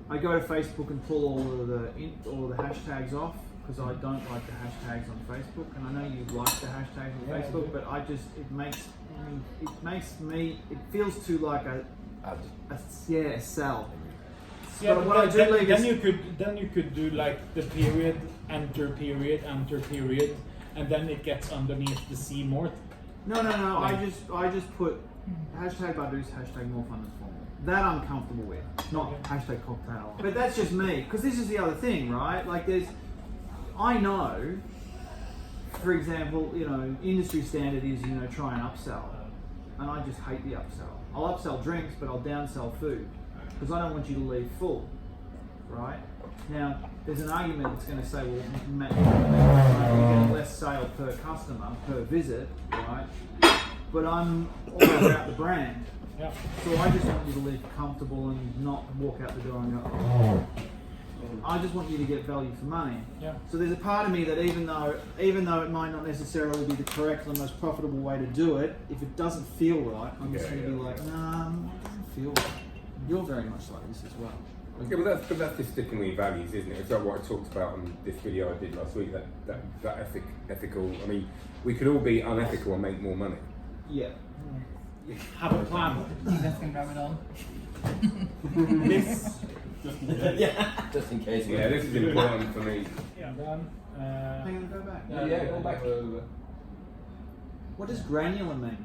I go to Facebook and pull all of the hashtags off because I don't like the hashtags on Facebook, and I know you like the hashtags on Facebook, but I just it feels too like a sell. Yeah, But but what I do leave is- then you could do like the period, enter period, and then it gets underneath the C more. No. I just put hashtag Badus, hashtag more fun and formal. That I'm comfortable with, not hashtag cocktail. But that's just me, because this is the other thing, right? Like I know, for example, you know, industry standard is, you know, try and upsell. And I just hate the upsell. I'll upsell drinks, but I'll downsell food. Because I don't want you to leave full, right? Now, there's an argument that's going to say, well, Matt, you get less sale per customer, per visit, right? But I'm all about the brand. Yeah. So I just want you to leave comfortable and not walk out the door and go, oh. I just want you to get value for money. Yeah. So there's a part of me that even though it might not necessarily be the correct or most profitable way to do it, if it doesn't feel right, I'm just going to be like, nah, it doesn't feel right. You're very much like this as well. Yeah, but that's just sticking with values, isn't it? It's like what I talked about on this video I did last week. That ethical. I mean, we could all be unethical and make more money. Yeah. Have a plan. That's going to rub it on. This. Just in case. Yeah, this is important for me. Yeah. Then. Hang on, go back. Yeah, go back. What does granular mean?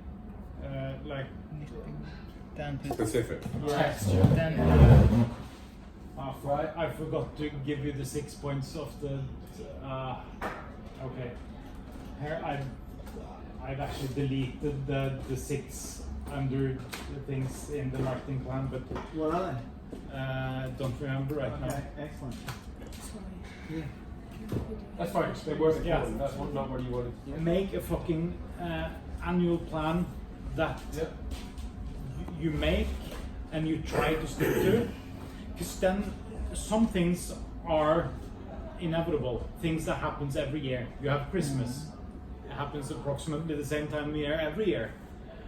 Like. Down to Specific. Texture. then I forgot to give you the 6 points of the. Okay. Here I've actually deleted the 6 under the things in the marketing plan, but What are they? don't remember right now. Okay, excellent. Yeah. That's fine. They weren't Yeah. important. That's not what you wanted. Make a fucking annual plan that you make and you try to stick to, because then some things are inevitable, things that happens every year. You have Christmas. It happens approximately the same time of year every year.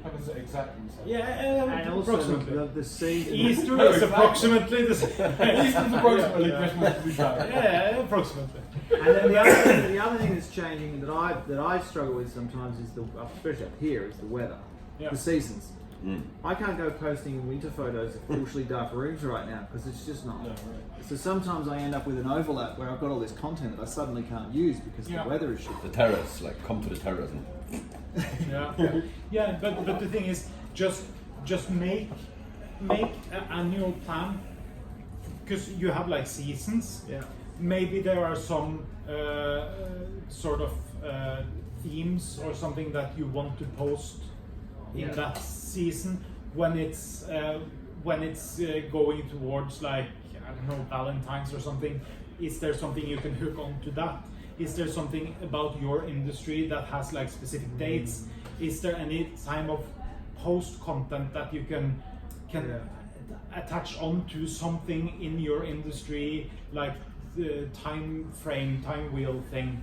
Happens at exactly the same. Yeah, And also approximately. the seed. Easter No, is exactly. approximately the same. Easter's approximately Christmas to be done. Yeah, approximately. And then the other thing that's changing that I struggle with sometimes is especially up here, is the weather, Yeah. the seasons. I can't go posting winter photos of bushly dark rooms right now because it's just not. No, right. So sometimes I end up with an overlap where I've got all this content that I suddenly can't use because Yeah. the weather is shit. The terrace, like come to the terrace. Yeah, yeah, but the thing is, just make an annual plan, because you have like seasons. Yeah. Maybe there are some sort of themes or something that you want to post in that season when it's going towards, like, I don't know, Valentine's or something. Is there something you can hook onto that? Is there something about your industry that has like specific dates? Is there any time of post content that you can attach onto something in your industry, like the time frame, time wheel thing?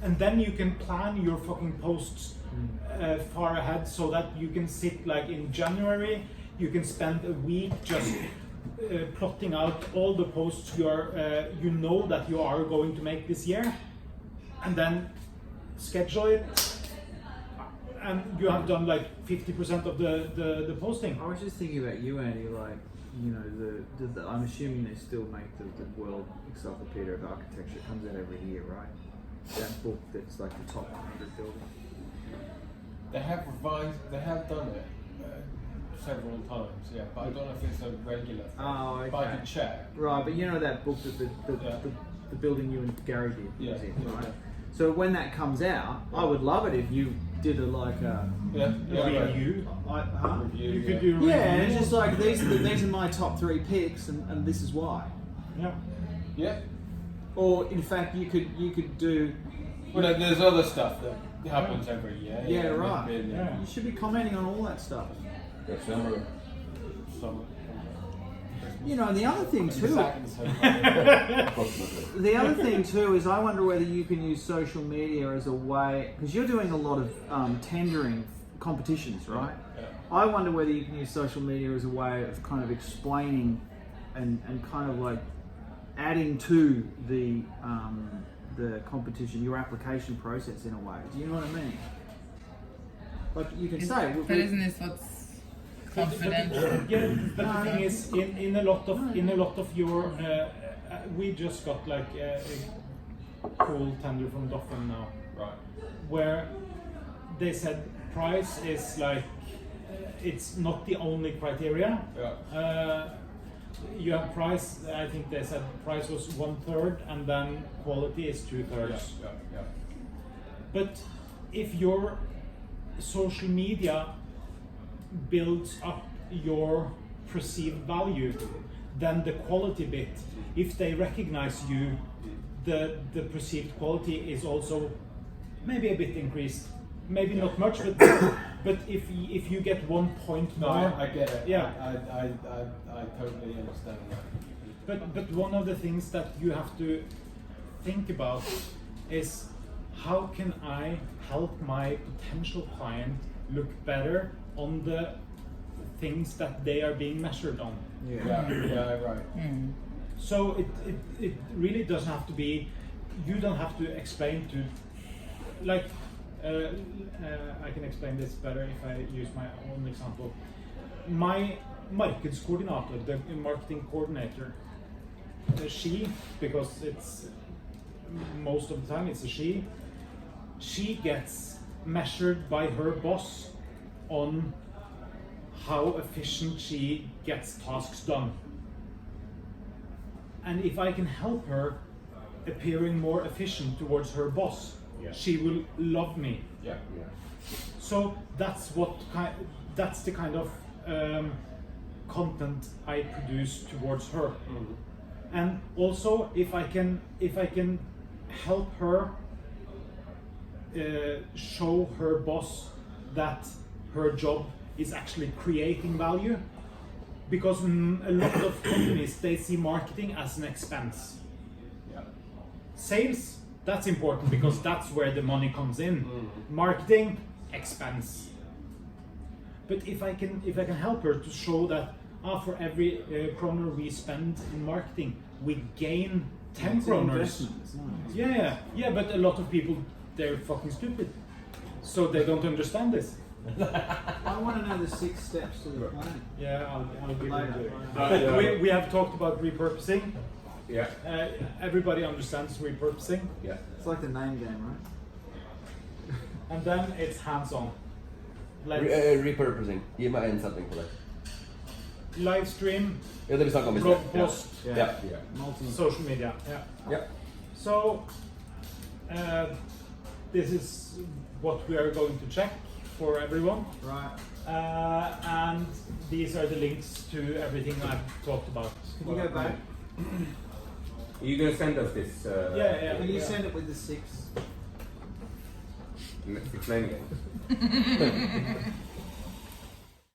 And then you can plan your fucking posts far ahead, so that you can sit like in January, you can spend a week just plotting out all the posts you know that you are going to make this year, and then schedule it, and you have done like 50% of the posting. I was just thinking about you, Andy. Like, you know, the I'm assuming they still make the World Encyclopedia of Architecture. It comes out every year, right? That book that's like the top 100 buildings. They have revised. They have done it several times. Yeah, but I don't know if it's a regular thing. Oh, okay. But I can check. Right, but you know that book that the building you and Gary did was in, Yeah. right? So when that comes out, I would love it if you did a Review. Review, You could yeah. do Yeah, and review. it's just like these are my top 3 picks, and this is why. Yeah. Yeah. Or in fact, you could do Well, there's other stuff that happens every year. Yeah, right. Yeah. You should be commenting on all that stuff. December. So, You know, and the other thing too. Approximately. The other thing too is I wonder whether you can use social media as a way, because you're doing a lot of tendering competitions, right? Yeah. I wonder whether you can use social media as a way of kind of explaining and kind of like adding to the competition, your application process in a way. Do you know what I mean? Like you can say, But isn't this what's confidential? Yeah, but the thing is, in a lot of your, we just got like a cool tender from Doffen now, right. where they said price is like it's not the only criteria. Yeah. You have price. I think they said price was 1/3, and then quality is 2/3. Yeah. But if your social media builds up your perceived value, then the quality bit, if they recognize you, the perceived quality is also maybe a bit increased. Maybe not much, but if you get 1 point No, more, I get it. Yeah. I totally understand that. But one of the things that you have to think about is how can I help my potential client look better on the things that they are being measured on. Yeah, right. So it really doesn't have to be, you don't have to explain to, like, I can explain this better if I use my own example. My markedskoordinator, the marketing coordinator, she, because it's most of the time it's a she gets measured by her boss on how efficient she gets tasks done. And if I can help her appearing more efficient towards her boss, she will love me. Yeah. So that's the kind of content I produce towards her. And also if I can help her show her boss that her job is actually creating value, because a lot of companies, they see marketing as an expense. Sales, that's important because that's where the money comes in. Marketing, expense. But if I can help her to show that for every kroner we spend in marketing, we gain 10 kroners. Yeah, but a lot of people, they're fucking stupid, so they don't understand this. I want to know the 6 steps to the plan. Yeah, I'll give Later. it. We have talked about repurposing. Yeah. Everybody understands repurposing. Yeah. It's like the name game, right? And then it's hands-on. Repurposing. Gi meg en setning på det. Live stream, Ja, det vi snakket om i blog sted. post, Ja. social media. Ja. So this is what we are going to check for everyone. Right. And these are the links to everything I've talked about. Can you go back? Are you going to send us this? Yeah. Can you send it with the 6? Explain it.